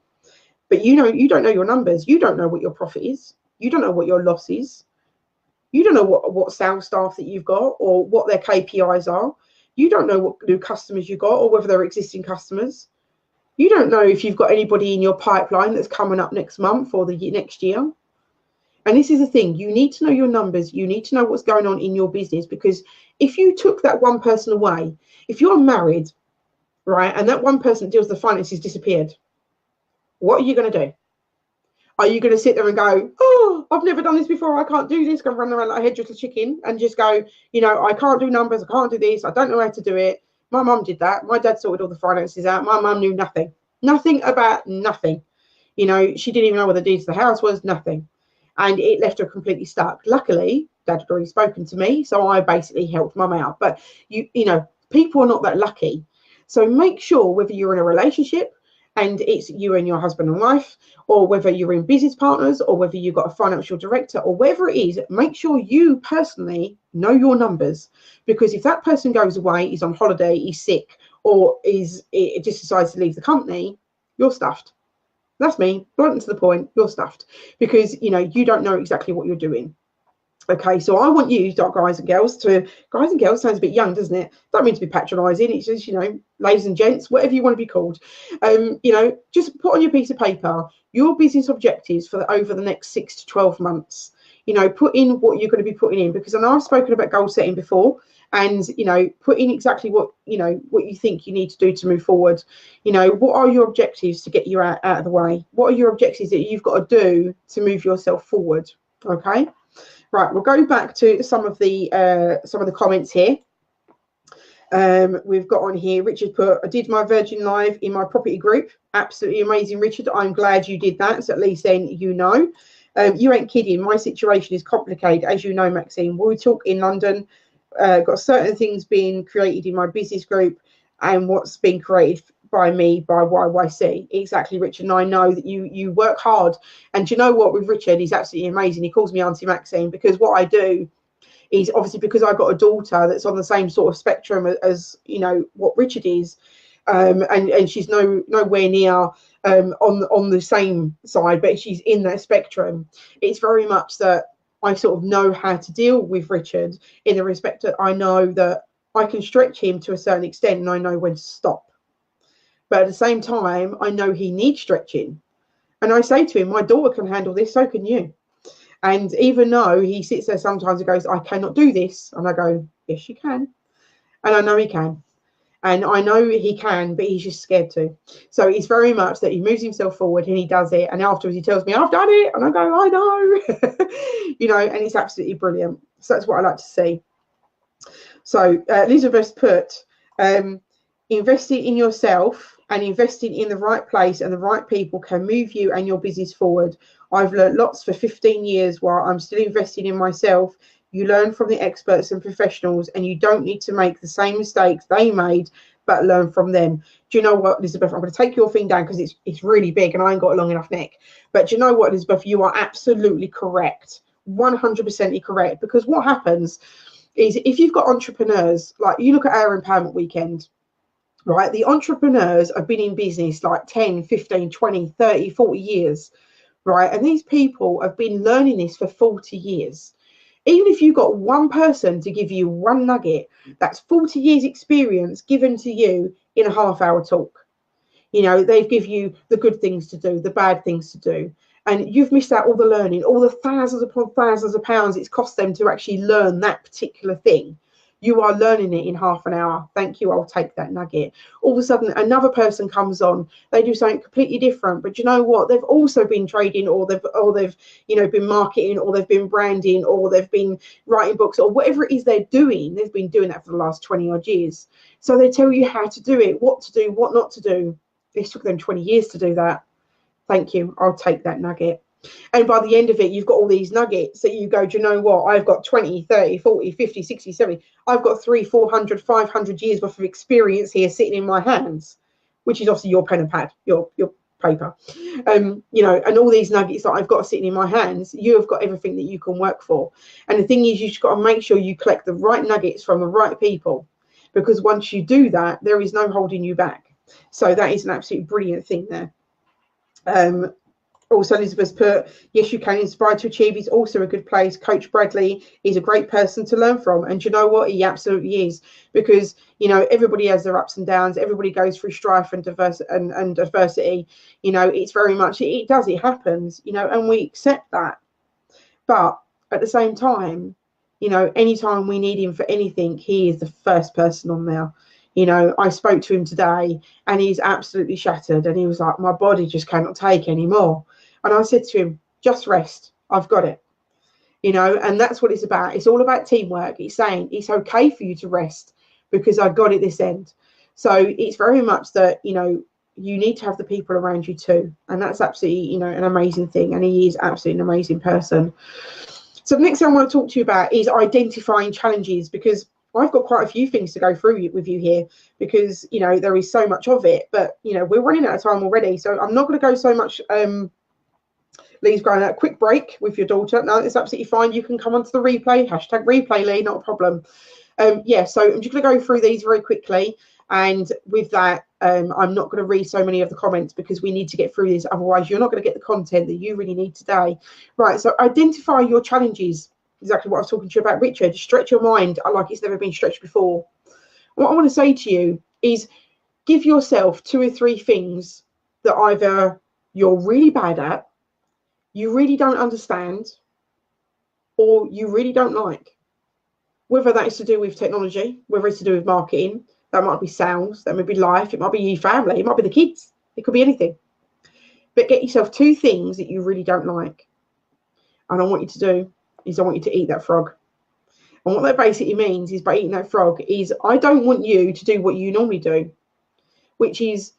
But you don't know your numbers. You don't know what your profit is. You don't know what your loss is. You don't know what sales staff that you've got or what their KPIs are. You don't know what new customers you've got or whether they're existing customers. You don't know if you've got anybody in your pipeline that's coming up next month or the next year. And this is the thing. You need to know your numbers. You need to know what's going on in your business, because if you took that one person away, if you're married, right, and that one person that deals with the finances disappeared, what are you going to do? Are you going to sit there and go, oh, I've never done this before, I can't do this, going to run around like a headless chicken and just go, I can't do numbers, I can't do this, I don't know how to do it. My mum did that. My dad sorted all the finances out. My mum knew nothing about nothing. She didn't even know what the deeds of the house was, nothing. And it left her completely stuck. Luckily, Dad had already spoken to me, so I basically helped Mum out. But, people are not that lucky. So make sure whether you're in a relationship and it's you and your husband and wife, or whether you're in business partners, or whether you've got a financial director, or whatever it is, make sure you personally know your numbers. Because if that person goes away, is on holiday, is sick, or it just decides to leave the company, you're stuffed. That's me, blunt to the point, you're stuffed. Because, you don't know exactly what you're doing. Okay, so I want you, guys and girls sounds a bit young, doesn't it? Don't mean to be patronising. It's just, ladies and gents, whatever you want to be called. Just put on your piece of paper your business objectives for over the next 6 to 12 months. Put in what you're going to be putting in, because I know I've spoken about goal setting before, and put in exactly what you think you need to do to move forward. What are your objectives to get you out of the way? What are your objectives that you've got to do to move yourself forward? Okay. Right, we'll go back to some of the comments here. We've got on here, Richard put, I did my Virgin Live in my property group. Absolutely amazing, Richard. I'm glad you did that. So at least then you know. You ain't kidding. My situation is complicated, as you know, Maxine. We talk in London. Got certain things being created in my business group and what's being created by me by YYC. Exactly, Richard. And I know that you work hard. And do you know what, with Richard, he's absolutely amazing. He calls me Auntie Maxine, because what I do is, obviously, because I've got a daughter that's on the same sort of spectrum as you know what Richard is, and she's nowhere near on the same side, but she's in that spectrum. It's very much that I sort of know how to deal with Richard, in the respect that I know that I can stretch him to a certain extent and I know when to stop. But at the same time, I know he needs stretching. And I say to him, my daughter can handle this, so can you. And even though he sits there sometimes and goes, I cannot do this. And I go, yes, you can. And I know he can. And I know he can, but he's just scared to. So it's very much that he moves himself forward and he does it. And afterwards he tells me, I've done it. And I go, I know. You know, and it's absolutely brilliant. So that's what I like to see. So Elizabeth put, investing in yourself and investing in the right place and the right people can move you and your business forward. I've learned lots for 15 years while I'm still investing in myself. You learn from the experts and professionals, and you don't need to make the same mistakes they made, but learn from them. Do you know what, Elizabeth? I'm going to take your thing down because it's really big and I ain't got a long enough neck. But do you know what, Elizabeth? You are absolutely correct. 100% correct. Because what happens is, if you've got entrepreneurs, like you look at our empowerment weekend, right? The entrepreneurs have been in business like 10, 15, 20, 30, 40 years, right? And these people have been learning this for 40 years. Even if you've got one person to give you one nugget, that's 40 years experience given to you in a half-hour talk. You know, they've give you the good things to do, the bad things to do. And you've missed out all the learning, all the thousands upon thousands of pounds it's cost them to actually learn that particular thing. You are learning it in half an hour. Thank you. I'll take that nugget. All of a sudden, another person comes on. They do something completely different. But you know what? They've also been trading, or they've you know, been marketing, or they've been branding, or they've been writing books, or whatever it is they're doing. They've been doing that for the last 20 odd years. So they tell you how to do it, what to do, what not to do. It took them 20 years to do that. Thank you. I'll take that nugget. And by the end of it, you've got all these nuggets that you go, do you know what? I've got 20, 30, 40, 50, 60, 70. I've got 300, 400, 500 years worth of experience here sitting in my hands, which is obviously your pen and pad, your paper. You know, and all these nuggets that I've got sitting in my hands, you have got everything that you can work for. And the thing is, you've just got to make sure you collect the right nuggets from the right people, because once you do that, there is no holding you back. So that is an absolutely brilliant thing there. Also, Elizabeth put, yes, you can. Inspired to Achieve is also a good place. Coach Bradley is a great person to learn from. And you know what? He absolutely is. Because, you know, everybody has their ups and downs. Everybody goes through strife and adversity. You know, it's very much, it happens, you know, and we accept that. But at the same time, you know, anytime we need him for anything, he is the first person on there. You know, I spoke to him today and he's absolutely shattered. And he was like, my body just cannot take anymore. And I said to him, just rest. I've got it. You know, and that's what it's about. It's all about teamwork. It's saying it's okay for you to rest because I got it this end. So it's very much that, you know, you need to have the people around you too. And that's absolutely, you know, an amazing thing. And he is absolutely an amazing person. So the next thing I want to talk to you about is identifying challenges, because I've got quite a few things to go through with you here, because, you know, there is so much of it. But, you know, we're running out of time already. So I'm not going to go so much. Lee's going a quick break with your daughter. No, it's absolutely fine. You can come onto the replay. Hashtag replay, Lee. Not a problem. Yeah, so I'm just going to go through these very quickly. And with that, I'm not going to read so many of the comments because we need to get through this. Otherwise, you're not going to get the content that you really need today. Right, so identify your challenges. Exactly what I was talking to you about, Richard. Stretch your mind like it's never been stretched before. What I want to say to you is give yourself 2 or 3 things that either you're really bad at, you really don't understand, or you really don't like. Whether that is to do with technology, whether it's to do with marketing, that might be sales, that might be life, it might be your family, it might be the kids, it could be anything. But get yourself 2 things that you really don't like. And I want you to do is I want you to eat that frog. And what that basically means is, by eating that frog, is I don't want you to do what you normally do, which is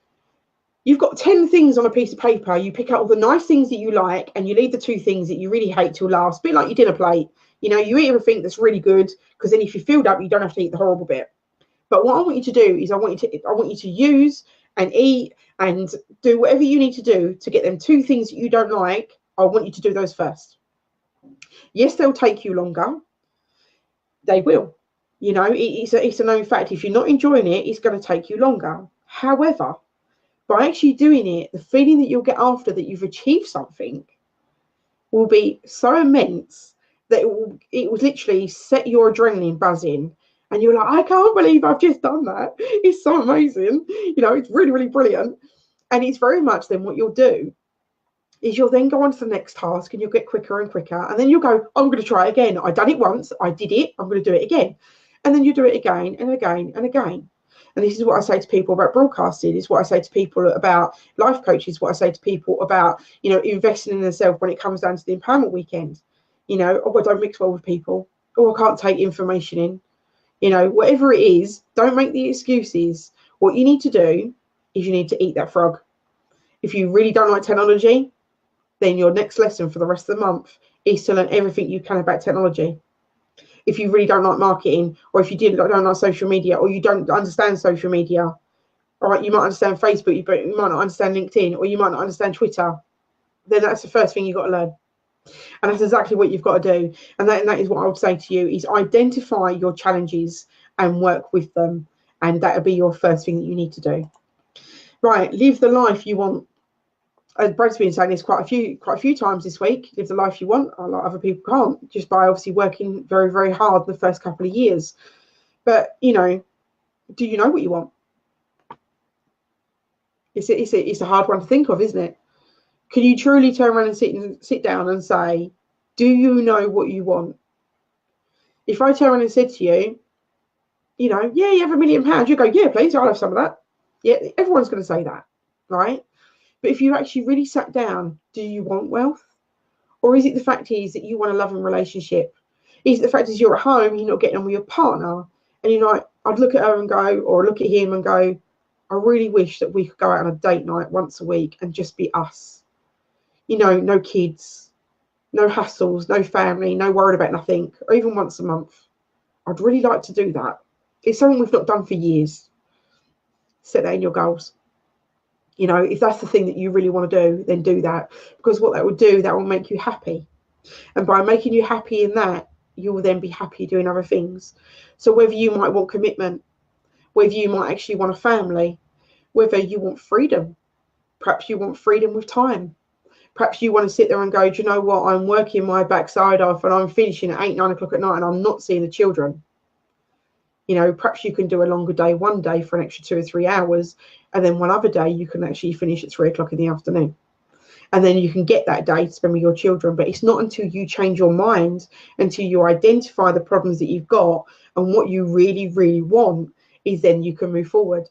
you've got 10 things on a piece of paper. You pick out all the nice things that you like and you leave the 2 things that you really hate till last. A bit like your dinner plate. You know, you eat everything that's really good, because then if you're filled up, you don't have to eat the horrible bit. But what I want you to do is I want you to use and eat and do whatever you need to do to get them 2 things that you don't like. I want you to do those first. Yes, they'll take you longer. They will. You know, it's a known fact. If you're not enjoying it, it's going to take you longer. However, by actually doing it, the feeling that you'll get after that you've achieved something will be so immense that it will literally set your adrenaline buzzing. And you're like, I can't believe I've just done that. It's so amazing. You know, it's really, really brilliant. And it's very much then what you'll do is you'll then go on to the next task and you'll get quicker and quicker. And then you'll go, I'm going to try it again. I've done it once. I did it. I'm going to do it again. And then you do it again and again and again. And this is what I say to people about broadcasting. This is what I say to people about life coaches. What I say to people about, you know, investing in themselves when it comes down to the empowerment weekend. You know, oh, I don't mix well with people. Oh, I can't take information in. You know, whatever it is, don't make the excuses. What you need to do is you need to eat that frog. If you really don't like technology, then your next lesson for the rest of the month is to learn everything you can about technology. If you really don't like marketing, or if you don't like social media, or you don't understand social media, all right, you might understand Facebook, but you might not understand LinkedIn, or you might not understand Twitter, then that's the first thing you've got to learn. And that's exactly what you've got to do. And that is what I would say to you, is identify your challenges and work with them. And that'll be your first thing that you need to do. Right, live the life you want. Brad's been saying this quite a few times this week. Live the life you want. A lot of other people can't, just by obviously working very, very hard the first couple of years. But, you know, do you know what you want? It's a hard one to think of, isn't it? Can you truly turn around and sit down and say, do you know what you want? If I turn around and said to you, you know, yeah, you have £1 million, you go, yeah, please, I'll have some of that. Yeah, everyone's going to say that, right? But if you actually really sat down, do you want wealth? Or is it the fact is that you want a loving relationship? Is it the fact is you're at home, you're not getting on with your partner, and you're like, I'd look at her and go, or look at him and go, I really wish that we could go out on a date night once a week and just be us. You know, no kids, no hassles, no family, no worried about nothing, or even once a month. I'd really like to do that. It's something we've not done for years. Set that in your goals. You know, if that's the thing that you really want to do, then do that. Because what that will do, that will make you happy. And by making you happy in that, you will then be happy doing other things. So whether you might want commitment, whether you might actually want a family, whether you want freedom, perhaps you want freedom with time. Perhaps you want to sit there and go, do you know what? I'm working my backside off and I'm finishing at 8, 9 o'clock at night and I'm not seeing the children. You know, perhaps you can do a longer day one day for an extra 2 or 3 hours. And then one other day you can actually finish at 3 o'clock in the afternoon. And then you can get that day to spend with your children. But it's not until you change your mind, until you identify the problems that you've got and what you really, really want, is then you can move forward.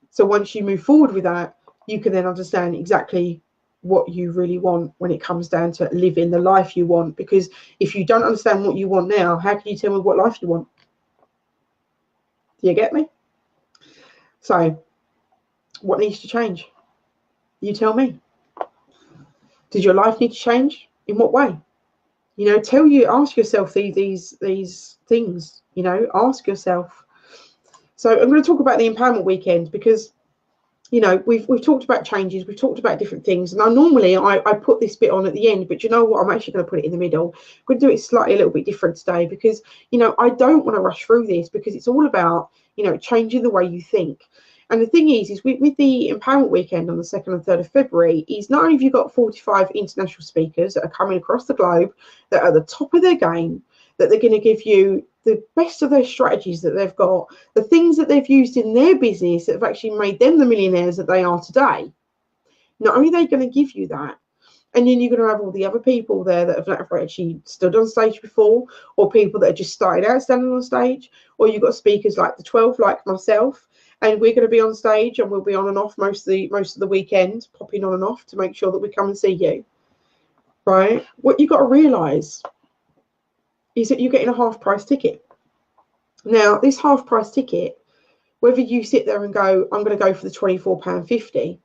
So once you move forward with that, you can then understand exactly what you really want when it comes down to living the life you want. Because if you don't understand what you want now, how can you tell me what life you want? Do you get me? So what needs to change? You tell me. Does your life need to change? In what way? You know, ask yourself these things, you know, ask yourself. So I'm going to talk about the empowerment weekend because, you know, we've talked about changes, we've talked about different things. And normally I put this bit on at the end, but you know what? I'm actually going to put it in the middle. I'm going to do it slightly a little bit different today because, you know, I don't want to rush through this because it's all about, you know, changing the way you think. And the thing is with the Empowerment Weekend on the 2nd and 3rd of February, is not only have you got 45 international speakers that are coming across the globe that are at the top of their game, that they're going to give you the best of their strategies that they've got, the things that they've used in their business that have actually made them the millionaires that they are today. Not only are they going to give you that, and then you're going to have all the other people there that have never actually stood on stage before, or people that are just started out standing on stage, or you've got speakers like the 12, like myself, and we're going to be on stage and we'll be on and off most of the weekend, popping on and off to make sure that we come and see you. Right? What you've got to realise is that you're getting a half price ticket. Now, this half price ticket, whether you sit there and go, I'm going to go for the £24.50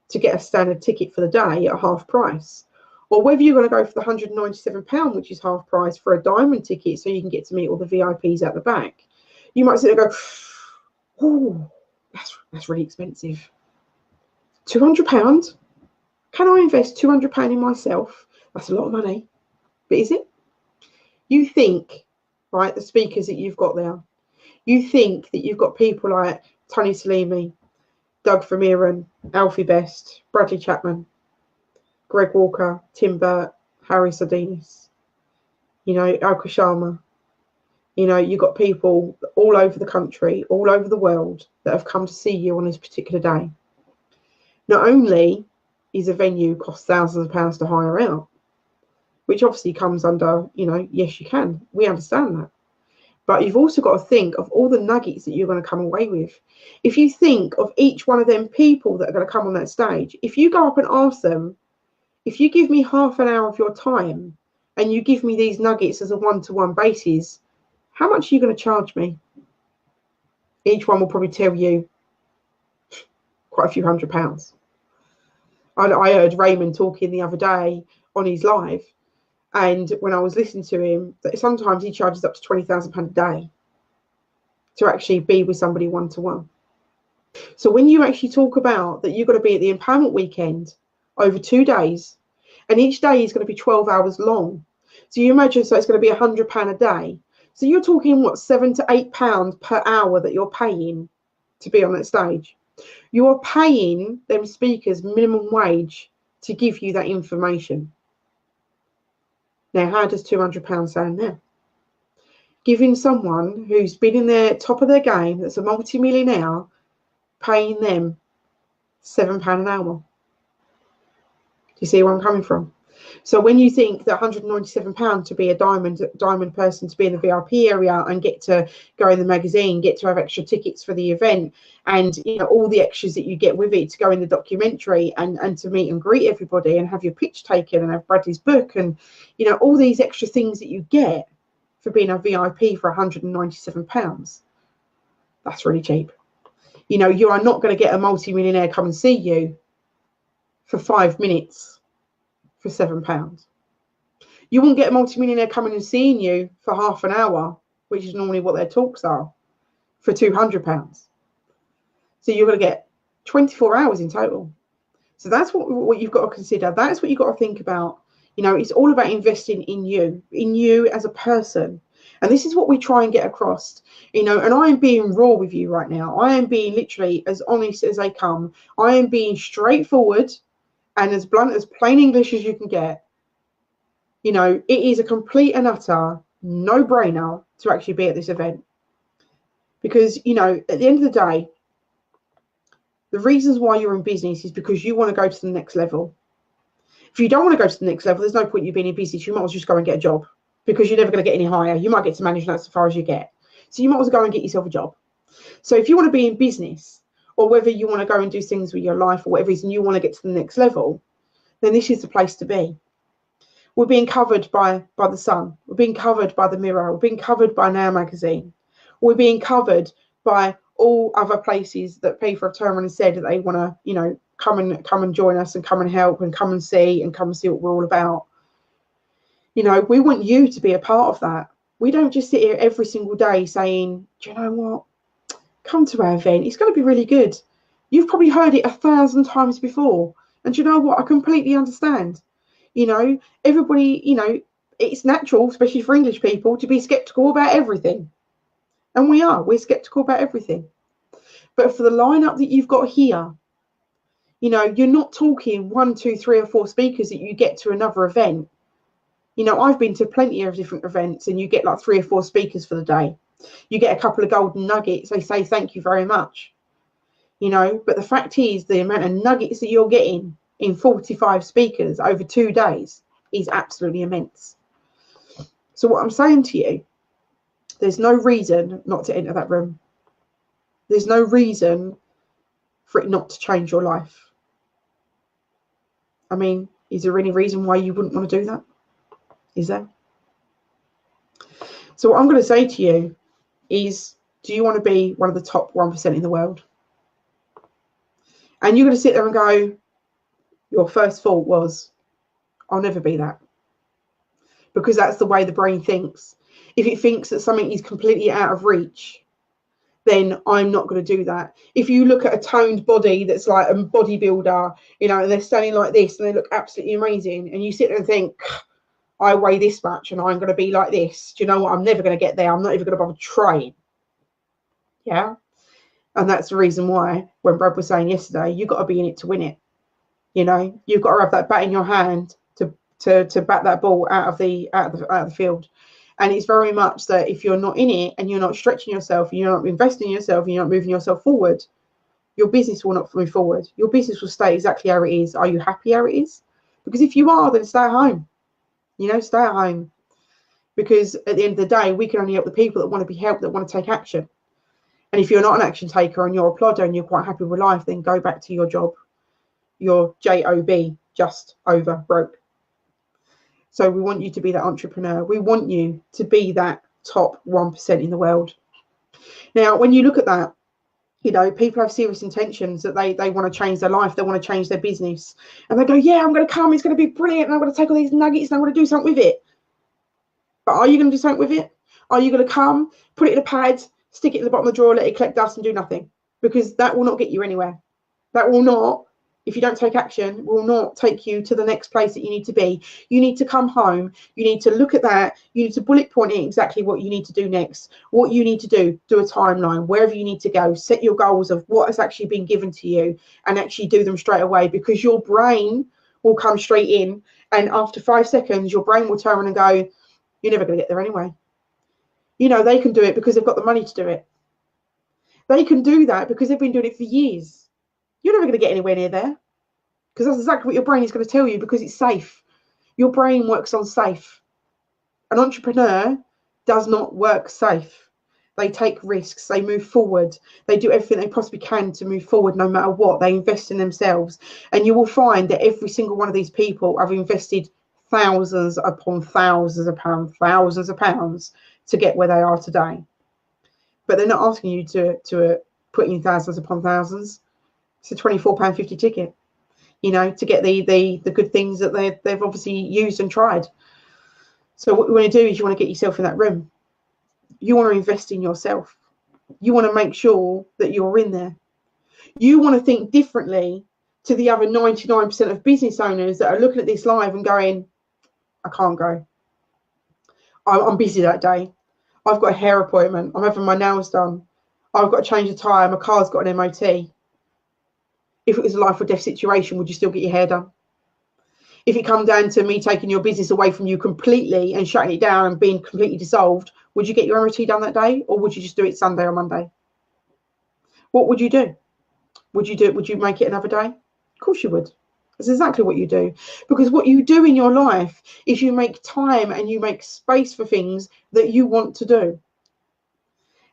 to get a standard ticket for the day at half price, or whether you're going to go for the £197, which is half price for a diamond ticket so you can get to meet all the VIPs at the back, you might sit there and go, oh, that's really expensive. £200? Can I invest £200 in myself? That's a lot of money. But is it? You think, right, the speakers that you've got there, you think that you've got people like Tony Salimi, Doug Vermeeren, Alfie Best, Bradley Chapman, Greg Walker, Tim Burt, Harry Sardinis, Alka Sharma. You've got people all over the country, all over the world that have come to see you on this particular day. Not only is a venue cost thousands of pounds to hire out, which obviously comes under, yes, you can. We understand that. But you've also got to think of all the nuggets that you're going to come away with. If you think of each one of them people that are going to come on that stage, if you go up and ask them, if you give me half an hour of your time and you give me these nuggets as a one-to-one basis, how much are you going to charge me? Each one will probably tell you quite a few £100s. I heard Raymond talking the other day on his live, and when I was listening to him, that sometimes he charges up to £20,000 a day to actually be with somebody one-to-one. So when you actually talk about that, you've got to be at the empowerment weekend over 2 days, and each day is going to be 12 hours long. So you imagine, so it's going to be £100 a day. So you're talking, what, £7 to £8 per hour that you're paying to be on that stage. You are paying them speakers minimum wage to give you that information. Now, how does £200 sound there? Giving someone who's been in the top of their game, that's a multi-millionaire, paying them £7 an hour. Do you see where I'm coming from? So when you think that £197 to be a diamond person, to be in the VIP area and get to go in the magazine, get to have extra tickets for the event, and all the extras that you get with it, to go in the documentary and to meet and greet everybody and have your pitch taken and have Bradley's book, and all these extra things that you get for being a VIP for £197, that's really cheap. You are not going to get a multi-millionaire come and see you for 5 minutes for £7. You won't get a multi-millionaire coming and seeing you for half an hour, which is normally what their talks are, for £200. So you're going to get 24 hours in total. So that's what you've got to consider. That's what you've got to think about. It's all about investing in you as a person. And this is what we try and get across, and I am being raw with you right now. I am being literally as honest as they come. I am being straightforward and as blunt, as plain English as you can get. It is a complete and utter no-brainer to actually be at this event. Because, at the end of the day, the reasons why you're in business is because you want to go to the next level. If you don't want to go to the next level, there's no point you being in business. You might as well just go and get a job, because you're never going to get any higher. You might get to management, that's as far as you get. So you might as well go and get yourself a job. So if you want to be in business, or whether you want to go and do things with your life, or whatever reason you want to get to the next level, then this is the place to be. We're being covered by the Sun. We're being covered by the Mirror. We're being covered by Now Magazine. We're being covered by all other places that people have turned around and said that they want to, come and join us and come and help and come and see what we're all about. We want you to be a part of that. We don't just sit here every single day saying, do you know what? Come to our event. It's going to be really good. You've probably heard it 1,000 times before. And do you know what? I completely understand. Everybody, it's natural, especially for English people, to be skeptical about everything. And we're skeptical about everything. But for the lineup that you've got here, you're not talking 1, 2, 3 or 4 speakers that you get to another event. I've been to plenty of different events, and you get like 3 or 4 speakers for the day. You get a couple of golden nuggets. They say thank you very much. But the fact is, the amount of nuggets that you're getting in 45 speakers over 2 days is absolutely immense. So what I'm saying to you, there's no reason not to enter that room. There's no reason for it not to change your life. I mean, is there any reason why you wouldn't want to do that? Is there? So what I'm going to say to you is, do you want to be one of the top 1% in the world? And you're going to sit there and go, your first thought was, I'll never be that. Because that's the way the brain thinks. If it thinks that something is completely out of reach, then I'm not going to do that. If you look at a toned body that's like a bodybuilder, you know, and they're standing like this and they look absolutely amazing, and you sit there and think, I weigh this much and I'm going to be like this. Do you know what? I'm never going to get there. I'm not even going to bother trying. Yeah. And that's the reason why, when Brad was saying yesterday, you've got to be in it to win it. You know, you've got to have that bat in your hand to bat that ball out of the field. And it's very much that if you're not in it and you're not stretching yourself and you're not investing in yourself and you're not moving yourself forward, your business will not move forward. Your business will stay exactly how it is. Are you happy how it is? Because if you are, then stay at home. You know, stay at home. Because at the end of the day, we can only help the people that want to be helped, that want to take action. And if you're not an action taker and you're a plodder and you're quite happy with life, then go back to your job. Your JOB, just over broke. So we want you to be that entrepreneur. We want you to be that top 1% in the world. Now, when you look at that, you know, people have serious intentions that they want to change their life. They want to change their business. And they go, yeah, I'm going to come. It's going to be brilliant. And I'm going to take all these nuggets and I'm going to do something with it. But are you going to do something with it? Are you going to come, put it in a pad, stick it in the bottom of the drawer, let it collect dust and do nothing? Because that will not get you anywhere. That will not, if you don't take action, will not take you to the next place that you need to be. You need to come home. You need to look at that. You need to bullet point it exactly what you need to do next. What you need to do a timeline, wherever you need to go. Set your goals of what has actually been given to you and actually do them straight away, because your brain will come straight in. And after 5 seconds, your brain will turn around and go, you're never going to get there anyway. You know, they can do it because they've got the money to do it. They can do that because they've been doing it for years. You're never going to get anywhere near there, because that's exactly what your brain is going to tell you, because it's safe. Your brain works on safe. An entrepreneur does not work safe. They take risks. They move forward. They do everything they possibly can to move forward no matter what. They invest in themselves. And you will find that every single one of these people have invested thousands upon thousands of pounds to get where they are today. But they're not asking you to put in thousands upon thousands. It's a £24.50 ticket, you know, to get the good things that they've obviously used and tried. So what you want to do is you want to get yourself in that room. You want to invest in yourself. You want to make sure that you're in there. You want to think differently to the other 99% of business owners that are looking at this live and going, I can't go. I'm busy that day. I've got a hair appointment. I'm having my nails done. I've got to change the tyre. My car's got an MOT. If it was a life or death situation, would you still get your hair done? If it come down to me taking your business away from you completely and shutting it down and being completely dissolved, would you get your MOT done that day, or would you just do it Sunday or Monday? What would you do? Would you make it another day? Of course you would. That's exactly what you do. Because what you do in your life is you make time and you make space for things that you want to do.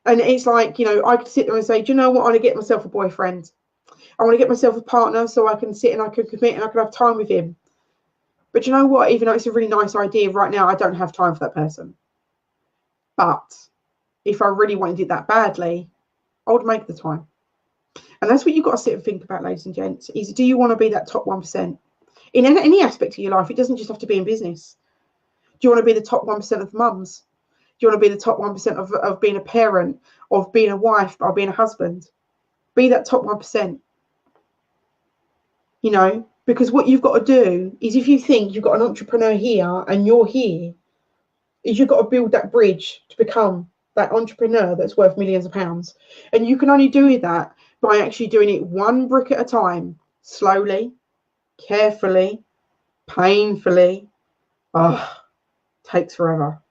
And it's like, you know, I could sit there and say, do you know what? I want to get myself a boyfriend. I want to get myself a partner so I can sit and I can commit and I can have time with him. But you know what? Even though it's a really nice idea, right now I don't have time for that person. But if I really wanted it that badly, I would make the time. And that's what you've got to sit and think about, ladies and gents, is do you want to be that top 1%? In any aspect of your life, it doesn't just have to be in business. Do you want to be the top 1% of mums? Do you want to be the top 1% of being a parent, of being a wife, or being a husband? Be that top 1%. You know, because what you've got to do is, if you think you've got an entrepreneur here and you're here, is you've got to build that bridge to become that entrepreneur that's worth millions of pounds. And you can only do that by actually doing it one brick at a time, slowly, carefully, painfully. Takes forever.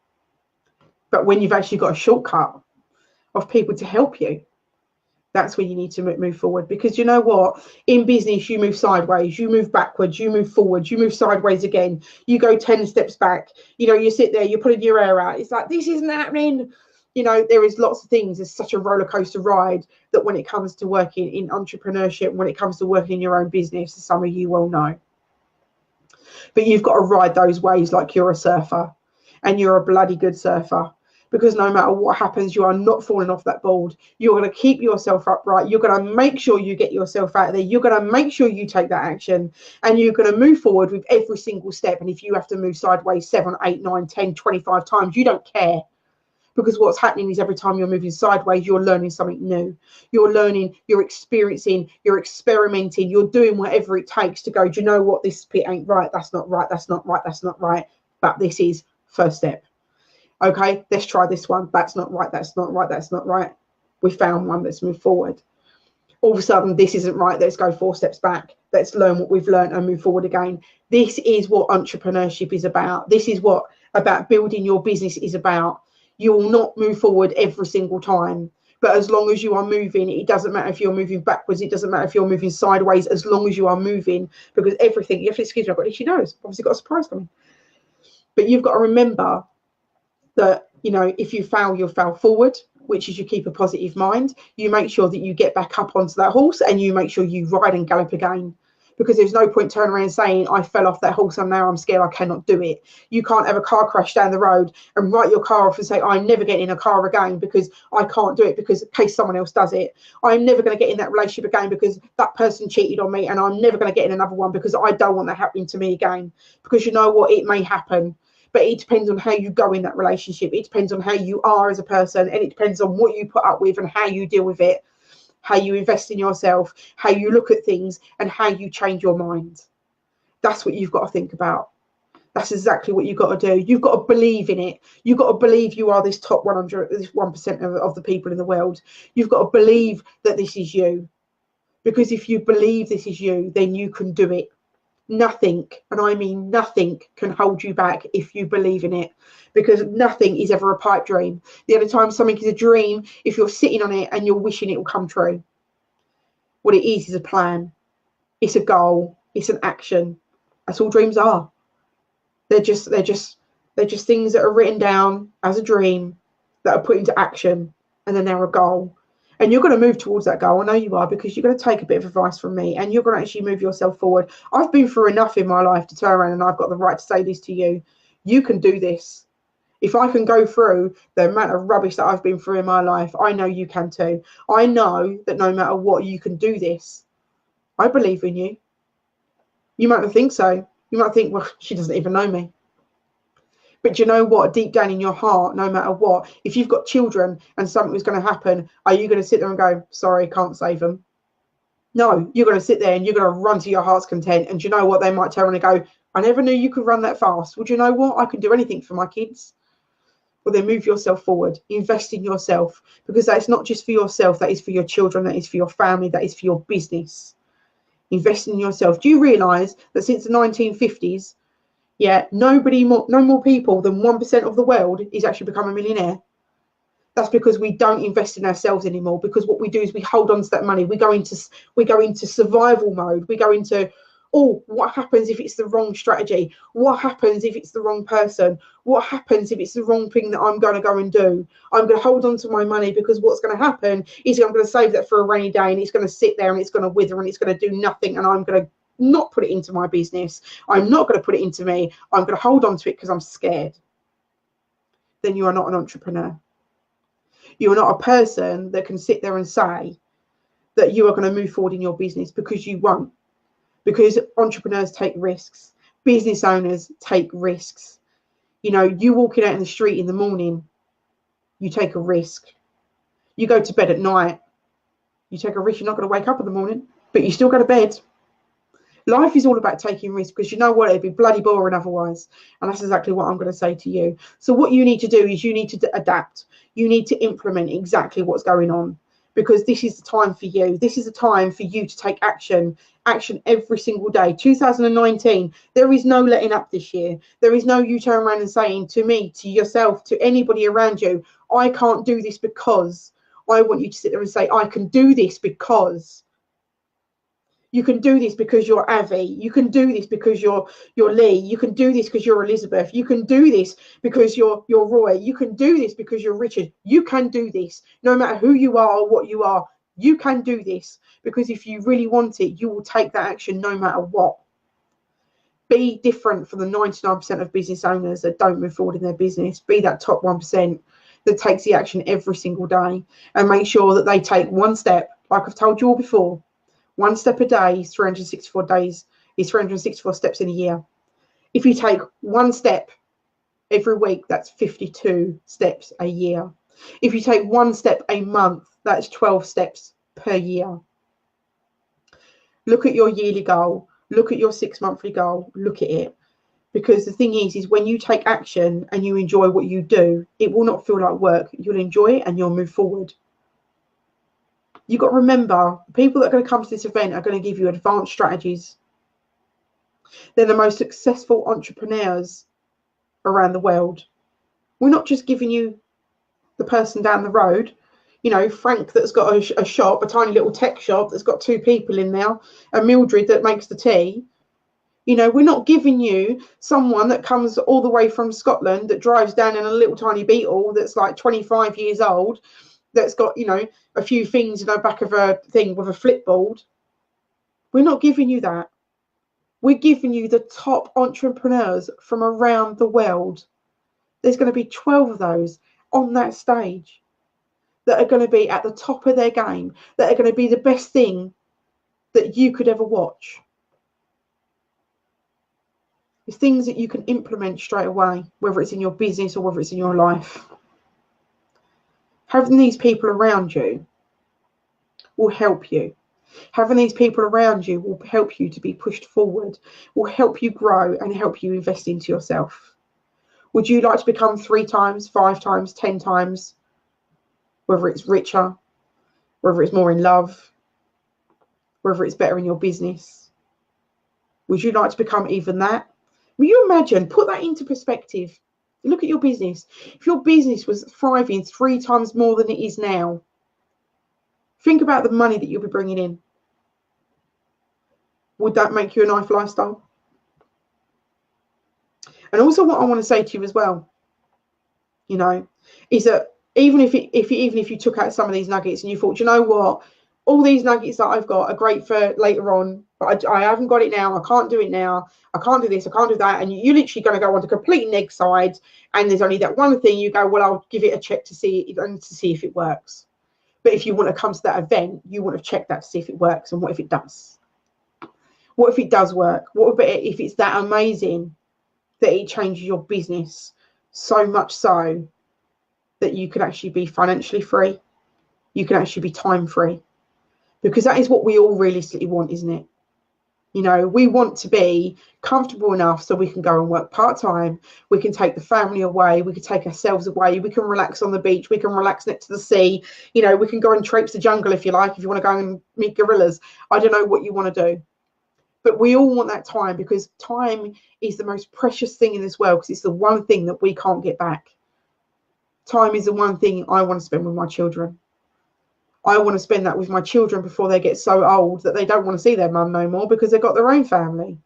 But when you've actually got a shortcut of people to help you, that's when you need to move forward. Because you know what? In business, you move sideways, you move backwards, you move forwards, you move sideways again. You go 10 steps back. You know, you sit there, you're pulling your hair out. It's like, this isn't happening. You know, there is lots of things. It's such a roller coaster ride that when it comes to working in entrepreneurship, when it comes to working in your own business, some of you will know. But you've got to ride those waves like you're a surfer. and you're a bloody good surfer. Because no matter what happens, you are not falling off that board. You're going to keep yourself upright. You're going to make sure you get yourself out there. You're going to make sure you take that action, and you're going to move forward with every single step. And if you have to move sideways 7, 8, 9, 10, 25 times, you don't care. Because what's happening is every time you're moving sideways, you're learning something new. You're learning, you're experiencing, you're experimenting, you're doing whatever it takes to go, do you know what, this bit ain't right, that's not right, that's not right, that's not right. But this is first step. Okay, let's try this one. That's not right, that's not right, that's not right. We found one, let's move forward. All of a sudden, this isn't right, let's go 4 steps back. Let's learn what we've learned and move forward again. This is what entrepreneurship is about. This is what about building your business is about. You will not move forward every single time. But as long as you are moving, it doesn't matter if you're moving backwards, it doesn't matter if you're moving sideways, as long as you are moving, because everything, you have to excuse me, I've got itchy nose, obviously got a surprise coming. But you've got to remember that, you know, if you fail, you'll fail forward, which is you keep a positive mind. You make sure that you get back up onto that horse and you make sure you ride and gallop again. Because there's no point turning around and saying, I fell off that horse and now I'm scared, I cannot do it. You can't have a car crash down the road and write your car off and say, I'm never getting in a car again because I can't do it, because in case someone else does it. I'm never going to get in that relationship again because that person cheated on me, and I'm never going to get in another one because I don't want that happening to me again. Because you know what, it may happen. But it depends on how you go in that relationship. It depends on how you are as a person, and it depends on what you put up with and how you deal with it, how you invest in yourself, how you look at things, and how you change your mind. That's what you've got to think about. That's exactly what you've got to do. You've got to believe in it. You've got to believe you are this top 100, this 1% of the people in the world. You've got to believe that this is you. Because if you believe this is you, then you can do it. Nothing, and I mean nothing, can hold you back if you believe in it, because nothing is ever a pipe dream. The only time something is a dream if you're sitting on it and you're wishing it will come true. What it is a plan. It's a goal. It's an action. That's all dreams are. They're just things that are written down as a dream that are put into action, and then they're a goal. And you're going to move towards that goal. I know you are, because you're going to take a bit of advice from me and you're going to actually move yourself forward. I've been through enough in my life to turn around and I've got the right to say this to you. You can do this. If I can go through the amount of rubbish that I've been through in my life, I know you can too. I know that no matter what, you can do this. I believe in you. You might not think so. You might think, well, she doesn't even know me. But you know what? Deep down in your heart, no matter what, if you've got children and something was going to happen, are you going to sit there and go, sorry, can't save them? No, you're going to sit there and you're going to run to your heart's content. And do you know what? They might turn around and go, I never knew you could run that fast. Well, do you know what? I can do anything for my kids. Well, then move yourself forward. Invest in yourself, because that's not just for yourself. That is for your children. That is for your family. That is for your business. Invest in yourself. Do you realise that since the 1950s, no more people than 1% of the world is actually become a millionaire? That's because we don't invest in ourselves anymore. Because what we do is we hold on to that money. We go into survival mode. We go into, oh, what happens if it's the wrong strategy? What happens if it's the wrong person? What happens if it's the wrong thing that I'm going to go and do? I'm going to hold on to my money, because what's going to happen is I'm going to save that for a rainy day, and it's going to sit there and it's going to wither and it's going to do nothing, and I'm going to not put it into my business. I'm not going to put it into me. I'm going to hold on to it because I'm scared. Then you are not an entrepreneur. You are not a person that can sit there and say that you are going to move forward in your business, because you won't. Because entrepreneurs take risks. Business owners take risks. You know, you walking out in the street in the morning, you take a risk. You go to bed at night, you take a risk. You're not going to wake up in the morning, but you still go to bed. Life is all about taking risks, because you know what, it'd be bloody boring otherwise. And that's exactly what I'm going to say to you. So what you need to do is you need to adapt. You need to implement exactly what's going on, because this is the time for you. This is the time for you to take action every single day. 2019, there is no letting up this year. There is no you turn around and saying to me, to yourself, to anybody around you, I can't do this because. I want you to sit there and say, I can do this because. You can do this because you're Avi. You can do this because you're Lee. You can do this because you're Elizabeth. You can do this because you're Roy. You can do this because you're Richard. You can do this. No matter who you are or what you are, you can do this. Because if you really want it, you will take that action no matter what. Be different from the 99% of business owners that don't move forward in their business. Be that top 1% that takes the action every single day, and make sure that they take one step. Like I've told you all before, one step a day is 364 days, is 364 steps in a year. If you take one step every week, that's 52 steps a year. If you take one step a month, that's 12 steps per year. Look at your yearly goal. Look at your 6 monthly goal. Look at it. Because the thing is when you take action and you enjoy what you do, it will not feel like work. You'll enjoy it and you'll move forward. You've got to remember, people that are going to come to this event are going to give you advanced strategies. They're the most successful entrepreneurs around the world. We're not just giving you the person down the road, you know, Frank that's got a shop, a tiny little tech shop that's got 2 people in there, and Mildred that makes the tea. You know, we're not giving you someone that comes all the way from Scotland that drives down in a little tiny Beetle that's like 25 years old, that's got, you know, a few things in the back of a thing with a flipboard. We're not giving you that. We're giving you the top entrepreneurs from around the world. There's going to be 12 of those on that stage that are going to be at the top of their game, that are going to be the best thing that you could ever watch. It's things that you can implement straight away, whether it's in your business or whether it's in your life. Having these people around you will help you. Having these people around you will help you to be pushed forward, will help you grow and help you invest into yourself. Would you like to become 3 times, 5 times, 10 times, whether it's richer, whether it's more in love, whether it's better in your business? Would you like to become even that? Will you imagine, put that into perspective. Look at your business. If your business was thriving 3 times more than it is now, think about the money that you'll be bringing in. Would that make you a nice lifestyle? And also what I want to say to you as well, you know, is that even if you took out some of these nuggets and you thought, you know what, all these nuggets that I've got are great for later on, but I haven't got it now. I can't do it now. I can't do this. I can't do that. And you're literally going to go on to complete neg side. And there's only that one thing. You go, well, I'll give it a check to see if it works. But if you want to come to that event, you want to check that to see if it works. And what if it does? What if it does work? What if it's that amazing that it changes your business so much so that you can actually be financially free? You can actually be time free. Because that is what we all realistically want, isn't it? You know, we want to be comfortable enough so we can go and work part-time. We can take the family away. We can take ourselves away. We can relax on the beach. We can relax next to the sea. You know, we can go and traipse the jungle if you like, if you want to go and meet gorillas. I don't know what you want to do. But we all want that time, because time is the most precious thing in this world, because it's the one thing that we can't get back. Time is the one thing I want to spend with my children. I want to spend that with my children before they get so old that they don't want to see their mum no more because they've got their own family.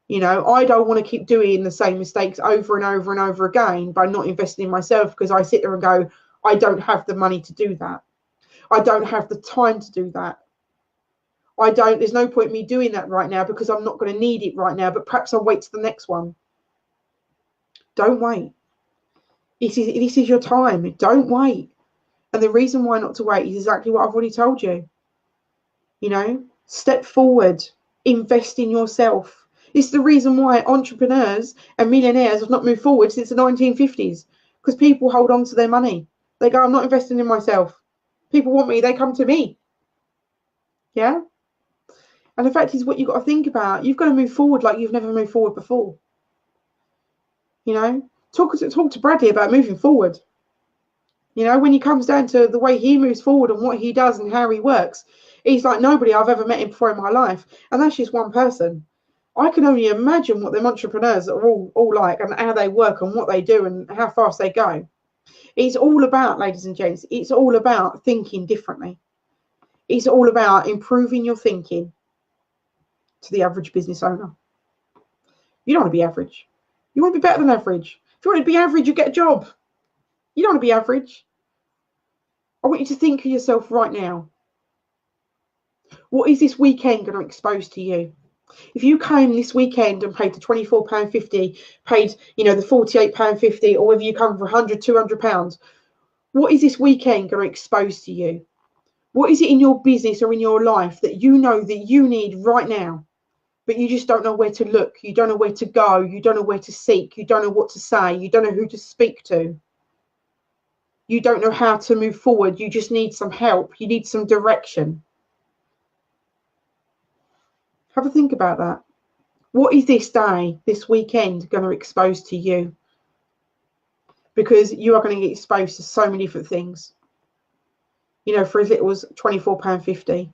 You know, I don't want to keep doing the same mistakes over and over and over again by not investing in myself, because I sit there and go, I don't have the money to do that. I don't have the time to do that. There's no point in me doing that right now because I'm not going to need it right now, but perhaps I'll wait to the next one. Don't wait. This is your time. Don't wait. And the reason why not to wait is exactly what I've already told you. You know, step forward, invest in yourself. It's the reason why entrepreneurs and millionaires have not moved forward since the 1950s, because people hold on to their money. They go, I'm not investing in myself. People want me, they come to me. Yeah? And the fact is, what you've got to think about, you've got to move forward like you've never moved forward before. You know, talk to Bradley about moving forward. You know, when he comes down to the way he moves forward and what he does and how he works, he's like nobody I've ever met him before in my life. And that's just one person. I can only imagine what them entrepreneurs are all like, and how they work and what they do and how fast they go. It's all about, ladies and gents, it's all about thinking differently. It's all about improving your thinking to the average business owner. You don't want to be average. You want to be better than average. If you want to be average, you get a job. You don't want to be average. I want you to think of yourself right now. What is this weekend going to expose to you? If you came this weekend and paid the £24.50, paid, the £48.50, or whether you come for £100, £200, what is this weekend going to expose to you? What is it in your business or in your life that you know that you need right now, but you just don't know where to look? You don't know where to go. You don't know where to seek. You don't know what to say. You don't know who to speak to. You don't know how to move forward. You just need some help. You need some direction. Have a think about that. What is this day, this weekend, going to expose to you? Because you are going to get exposed to so many different things. For as little as £24.50,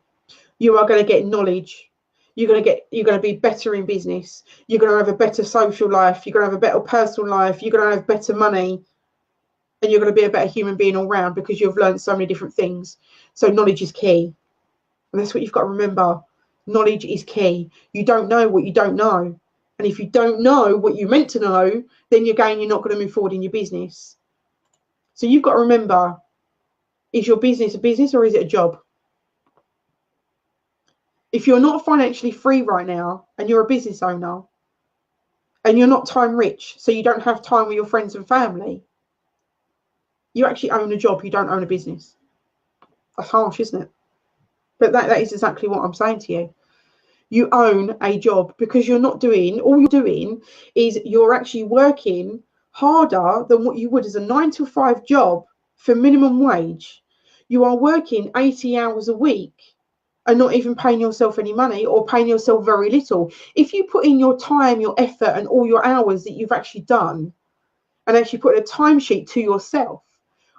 you are going to get knowledge. You're going to be better in business. You're going to have a better social life. You're going to have a better personal life. You're going to have better money. And you're going to be a better human being all round because you've learned so many different things. So knowledge is key. And that's what you've got to remember. Knowledge is key. You don't know what you don't know. And if you don't know what you meant to know, then you're not going to move forward in your business. So you've got to remember, is your business a business or is it a job? If you're not financially free right now and you're a business owner and you're not time rich, so you don't have time with your friends and family, you actually own a job, you don't own a business. That's harsh, isn't it? But that is exactly what I'm saying to you. You own a job because all you're doing is you're actually working harder than what you would as a 9 to 5 job for minimum wage. You are working 80 hours a week and not even paying yourself any money or paying yourself very little. If you put in your time, your effort and all your hours that you've actually done and actually put a timesheet to yourself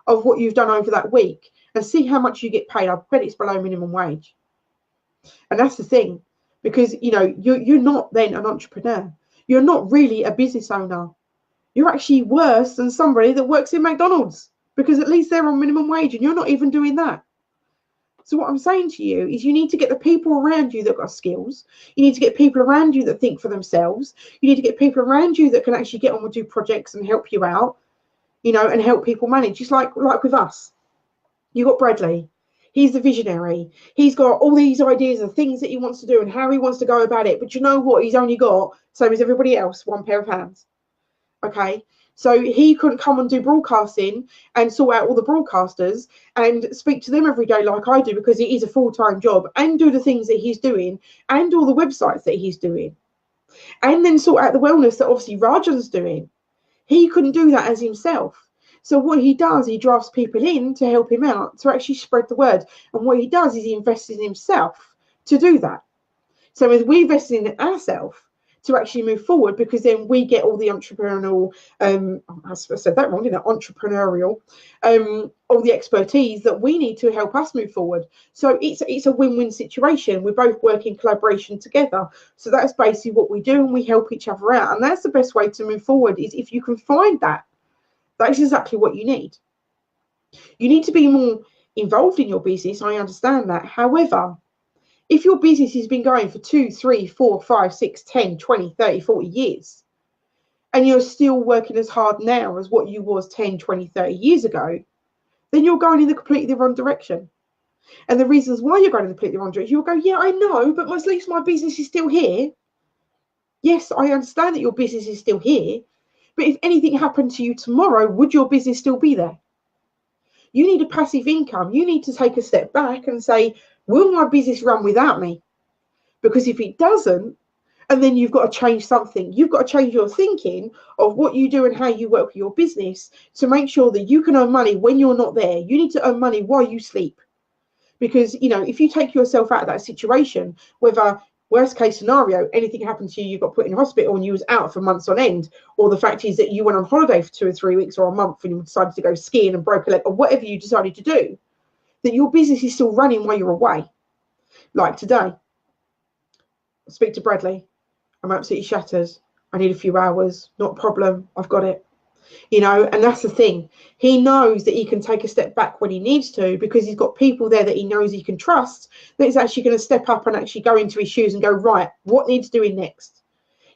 of what you've done over that week and see how much you get paid, I bet it's below minimum wage. And that's the thing, because you're not then an entrepreneur. You're not really a business owner. You're actually worse than somebody that works in McDonald's, because at least they're on minimum wage and you're not even doing that. So what I'm saying to you is you need to get the people around you that got skills. You need to get people around you that think for themselves. You need to get people around you that can actually get on and do projects and help you out, and help people manage. Just like with us. You got Bradley. He's the visionary. He's got all these ideas of things that he wants to do and how he wants to go about it. But you know what? He's only got, same as everybody else, one pair of hands. Okay? So he couldn't come and do broadcasting and sort out all the broadcasters and speak to them every day like I do, because it is a full-time job, and do the things that he's doing and all the websites that he's doing. And then sort out the wellness that obviously Rajan's doing. He couldn't do that as himself. So what he does, he drafts people in to help him out, to actually spread the word. And what he does is he invests in himself to do that. So as we invest in ourselves to actually move forward, because then we get all the entrepreneurial, I said that wrong, didn't I? Entrepreneurial, all the expertise that we need to help us move forward. So it's a win-win situation. We both work in collaboration together. So that's basically what we do, and we help each other out. And that's the best way to move forward, is if you can find that. That's exactly what you need. You need to be more involved in your business. I understand that. However, if your business has been going for 2, 3, 4, 5, 6, 10, 20, 30, 40 years, and you're still working as hard now as what you was 10, 20, 30 years ago, then you're going in the completely wrong direction. And the reasons why you're going in the completely wrong direction, you'll go, yeah, I know, but at least my business is still here. Yes, I understand that your business is still here. But if anything happened to you tomorrow, would your business still be there? You need a passive income. You need to take a step back and say, will my business run without me? Because if it doesn't, and then you've got to change something. You've got to change your thinking of what you do and how you work with your business to make sure that you can earn money when you're not there. You need to earn money while you sleep. Because, if you take yourself out of that situation, whether worst case scenario, anything happened to you, you got put in hospital and you was out for months on end, or the fact is that you went on holiday for 2 or 3 weeks or a month and you decided to go skiing and broke a leg, or whatever you decided to do, that your business is still running while you're away. Like today, I speak to Bradley, I'm absolutely shattered, I need a few hours, not a problem, I've got it. And that's the thing. He knows that he can take a step back when he needs to, because he's got people there that he knows he can trust, that is actually going to step up and actually go into his shoes and go, right, what needs doing next?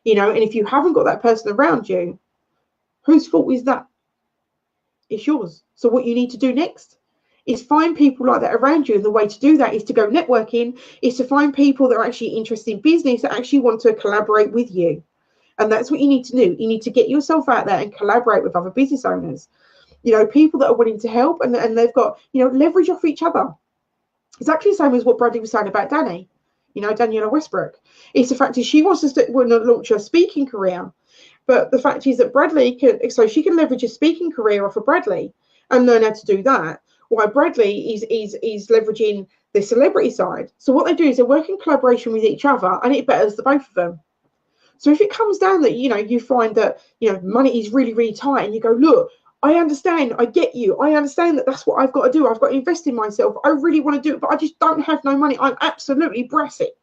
And if you haven't got that person around you, whose fault is that? It's yours. So what you need to do next is find people like that around you. And the way to do that is to go networking, is to find people that are actually interested in business, that actually want to collaborate with you. And that's what you need to do. You need to get yourself out there and collaborate with other business owners. You know, people that are willing to help, and they've got, you know, leverage off each other. Exactly the same as what Bradley was saying about Danny, you know, Daniela Westbrook. It's the fact is she wants to launch her speaking career. But the fact is that Bradley she can leverage a speaking career off of Bradley and learn how to do that. While Bradley is leveraging the celebrity side. So what they do is they work in collaboration with each other, and it betters the both of them. So if it comes down that, you know, you find that, you know, money is really, really tight, and you go, look, I understand, I get you. I understand that that's what I've got to do. I've got to invest in myself. I really want to do it, but I just don't have no money. I'm absolutely brassic.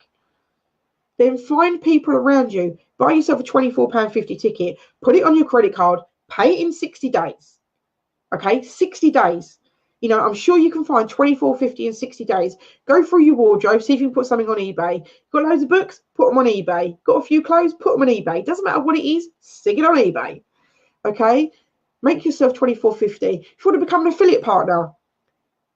Then find people around you. Buy yourself a £24.50 ticket. Put it on your credit card. Pay it in 60 days. Okay, 60 days. You know, I'm sure you can find £24.50 in 60 days. Go through your wardrobe, see if you can put something on eBay. Got loads of books? Put them on eBay. Got a few clothes? Put them on eBay. Doesn't matter what it is, stick it on eBay. Okay? Make yourself £24.50. If you want to become an affiliate partner,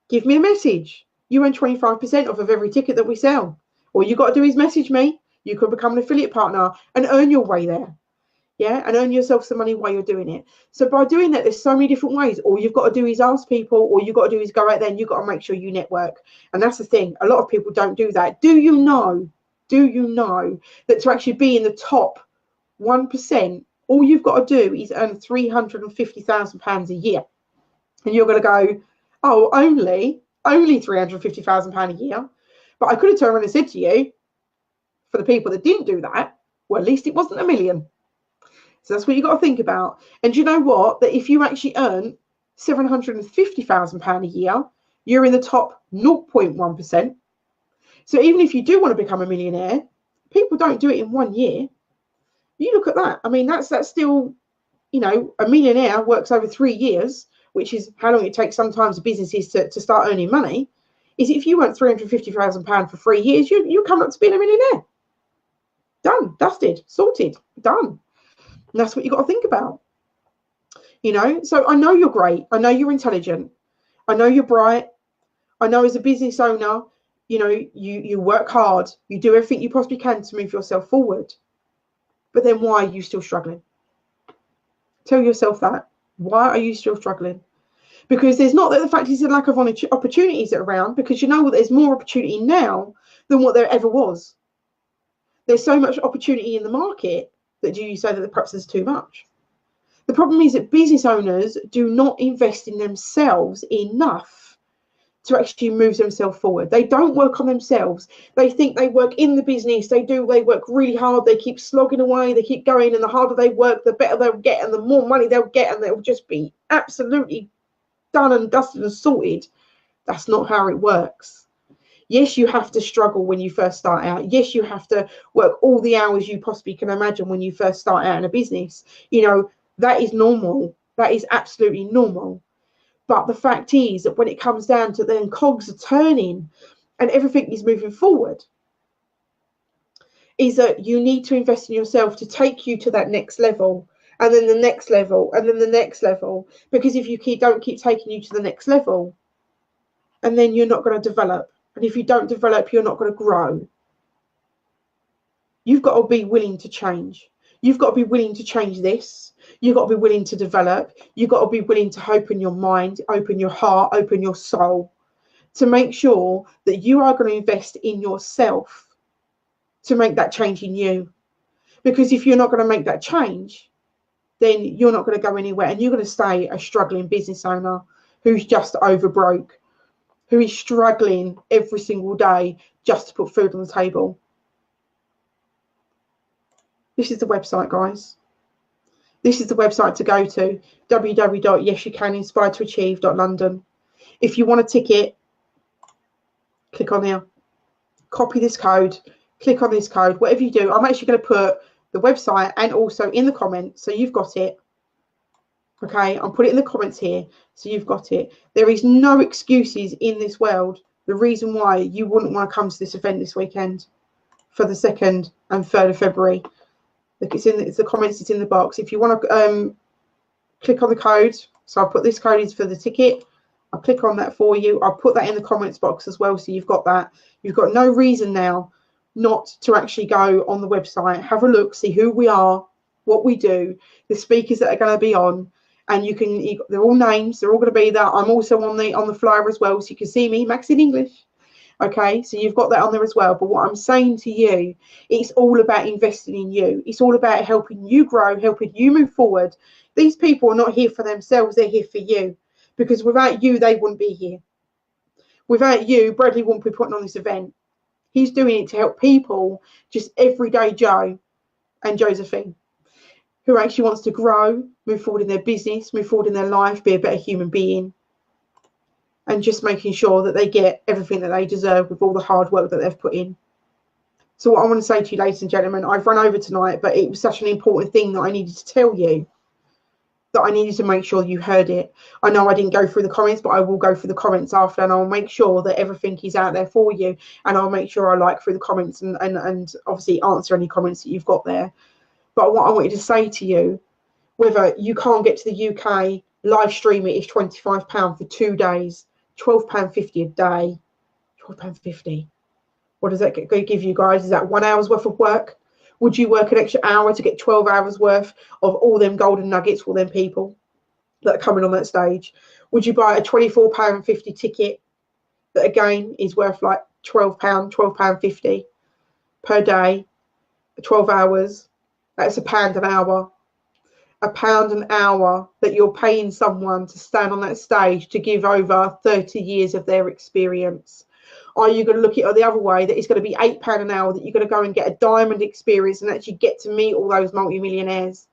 give me a message. You earn 25% off of every ticket that we sell. All you got to do is message me. You can become an affiliate partner and earn your way there. Yeah, and earn yourself some money while you're doing it. So by doing that, there's so many different ways. All you've got to do is ask people. All you've got to do is go out there, and you've got to make sure you network. And that's the thing. A lot of people don't do that. Do you know that to actually be in the top 1%, all you've got to do is earn £350,000 a year? And you're going to go, oh, only £350,000 a year. But I could have turned around and said to you, for the people that didn't do that, well, at least it wasn't $1 million. So that's what you got to think about. And you know what? That if you actually earn £750,000 a year, you're in the top 0.1%. So even if you do want to become a millionaire, people don't do it in 1 year. You look at that. I mean, that's still, you know, a millionaire works over 3 years, which is how long it takes sometimes businesses to start earning money. Is if you earn £350,000 for 3 years, you come up to being a millionaire. Done, dusted, sorted, done. And that's what you got to think about. You know, so I know you're great. I know you're intelligent. I know you're bright. I know as a business owner, you know, you work hard. You do everything you possibly can to move yourself forward. But then why are you still struggling? Tell yourself that. Why are you still struggling? Because there's not that the fact is a lack of opportunities around, because you know what, there's more opportunity now than what there ever was. There's so much opportunity in the market that you say that perhaps there's too much. The problem is that business owners do not invest in themselves enough to actually move themselves forward. They don't work on themselves. They think they work in the business. They work really hard. They keep slogging away. They keep going. And the harder they work, the better they'll get and the more money they'll get. And they'll just be absolutely done and dusted and sorted. That's not how it works. Yes, you have to struggle when you first start out. Yes, you have to work all the hours you possibly can imagine when you first start out in a business. You know, that is normal. That is absolutely normal. But the fact is that when it comes down to then cogs are turning and everything is moving forward, is that you need to invest in yourself to take you to that next level, and then the next level, and then the next level. Because if you don't keep taking you to the next level, and then you're not going to develop. And if you don't develop, you're not going to grow. You've got to be willing to change. You've got to be willing to change this. You've got to be willing to develop. You've got to be willing to open your mind, open your heart, open your soul, to make sure that you are going to invest in yourself to make that change in you. Because if you're not going to make that change, then you're not going to go anywhere, and you're going to stay a struggling business owner who's just over broke, who is struggling every single day just to put food on the table. This is the website, guys. This is the website to go to, www.yesyoucaninspiredtoachieve.london. If you want a ticket, click on here. Copy this code. Click on this code. Whatever you do, I'm actually going to put the website and also in the comments, so you've got it. Okay, I'll put it in the comments here, so you've got it. There is no excuses in this world. The reason why you wouldn't want to come to this event this weekend for the 2nd and 3rd of February. Look, it's the comments, it's in the box. If you want to click on the code, so I'll put this code in for the ticket, I'll click on that for you. I'll put that in the comments box as well, so you've got that. You've got no reason now not to actually go on the website, have a look, see who we are, what we do, the speakers that are going to be on, and they're all names, they're all going to be there. I'm also on the flyer as well, so you can see me, Maxine English. Okay, so you've got that on there as well. But what I'm saying to you, it's all about investing in you. It's all about helping you grow, helping you move forward. These people are not here for themselves, they're here for you. Because without you, they wouldn't be here. Without you, Bradley wouldn't be putting on this event. He's doing it to help people, just everyday Joe and Josephine, who actually wants to grow, move forward in their business, move forward in their life, be a better human being, and just making sure that they get everything that they deserve with all the hard work that they've put in. So what I want to say to you, ladies and gentlemen, I've run over tonight, but it was such an important thing that I needed to tell you, that I needed to make sure you heard it. I know I didn't go through the comments, but I will go through the comments after, and I'll make sure that everything is out there for you, and I'll make sure I like through the comments and obviously answer any comments that you've got there. But what I wanted to say to you, whether you can't get to the UK, live stream it is £25 for 2 days, £12.50 a day, £12.50. What does that give you guys? Is that 1 hour's worth of work? Would you work an extra hour to get 12 hours worth of all them golden nuggets for them people that are coming on that stage? Would you buy a £24.50 ticket that again is worth like £12.50 per day, 12 hours? That's £1 an hour. £1 an hour that you're paying someone to stand on that stage to give over 30 years of their experience. Are you going to look at it the other way, that it's going to be £8 an hour, that you're going to go and get a diamond experience and actually get to meet all those multimillionaires?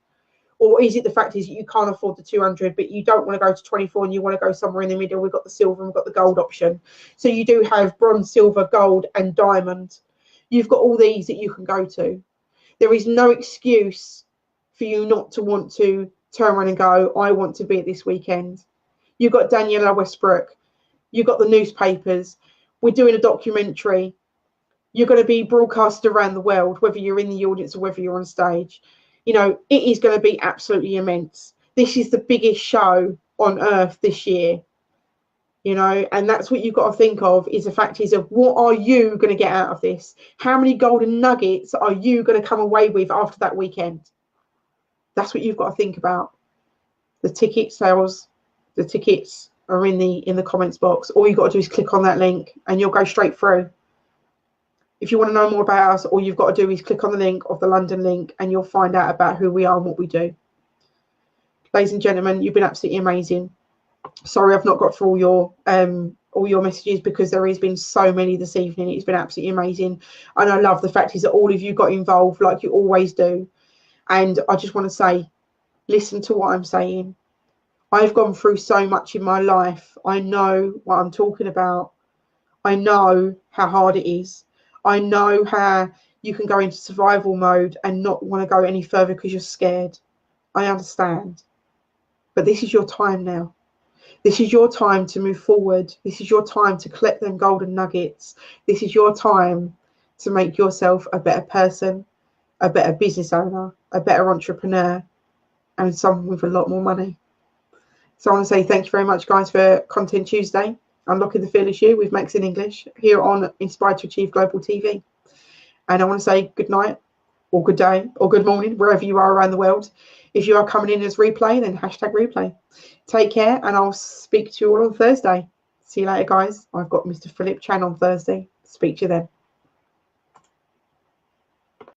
Or is it the fact is that you can't afford the 200, but you don't want to go to 24 and you want to go somewhere in the middle? We've got the silver and we've got the gold option. So you do have bronze, silver, gold and diamond. You've got all these that you can go to. There is no excuse for you not to want to turn around and go, I want to be at this weekend. You've got Daniela Westbrook. You've got the newspapers. We're doing a documentary. You're going to be broadcasted around the world, whether you're in the audience or whether you're on stage. You know, it is going to be absolutely immense. This is the biggest show on earth this year. You know, and that's what you've got to think of, is the fact is of what are you going to get out of this? How many golden nuggets are you going to come away with after that weekend? That's what you've got to think about. The ticket sales, the tickets are in the comments box. All you've got to do is click on that link and you'll go straight through. If you want to know more about us, all you've got to do is click on the link of the London link and you'll find out about who we are and what we do. Ladies and gentlemen, you've been absolutely amazing. Sorry I've not got through all your messages, because there has been so many this evening. It's been absolutely amazing. And I love the fact is that all of you got involved like you always do. And I just want to say, listen to what I'm saying. I've gone through so much in my life. I know what I'm talking about. I know how hard it is. I know how you can go into survival mode and not want to go any further because you're scared. I understand. But this is your time now. This is your time to move forward. This is your time to collect them golden nuggets. This is your time to make yourself a better person, a better business owner, a better entrepreneur, and someone with a lot more money. So I want to say thank you very much, guys, for Content Tuesday, Unlocking the Fearless You with Maxine English, here on Inspired to Achieve Global TV. And I want to say good night, or good day, or good morning, wherever you are around the world. If you are coming in as replay, then hashtag replay. Take care, and I'll speak to you all on Thursday. See you later, guys. I've got Mr. Philip Chan on Thursday. Speak to you then.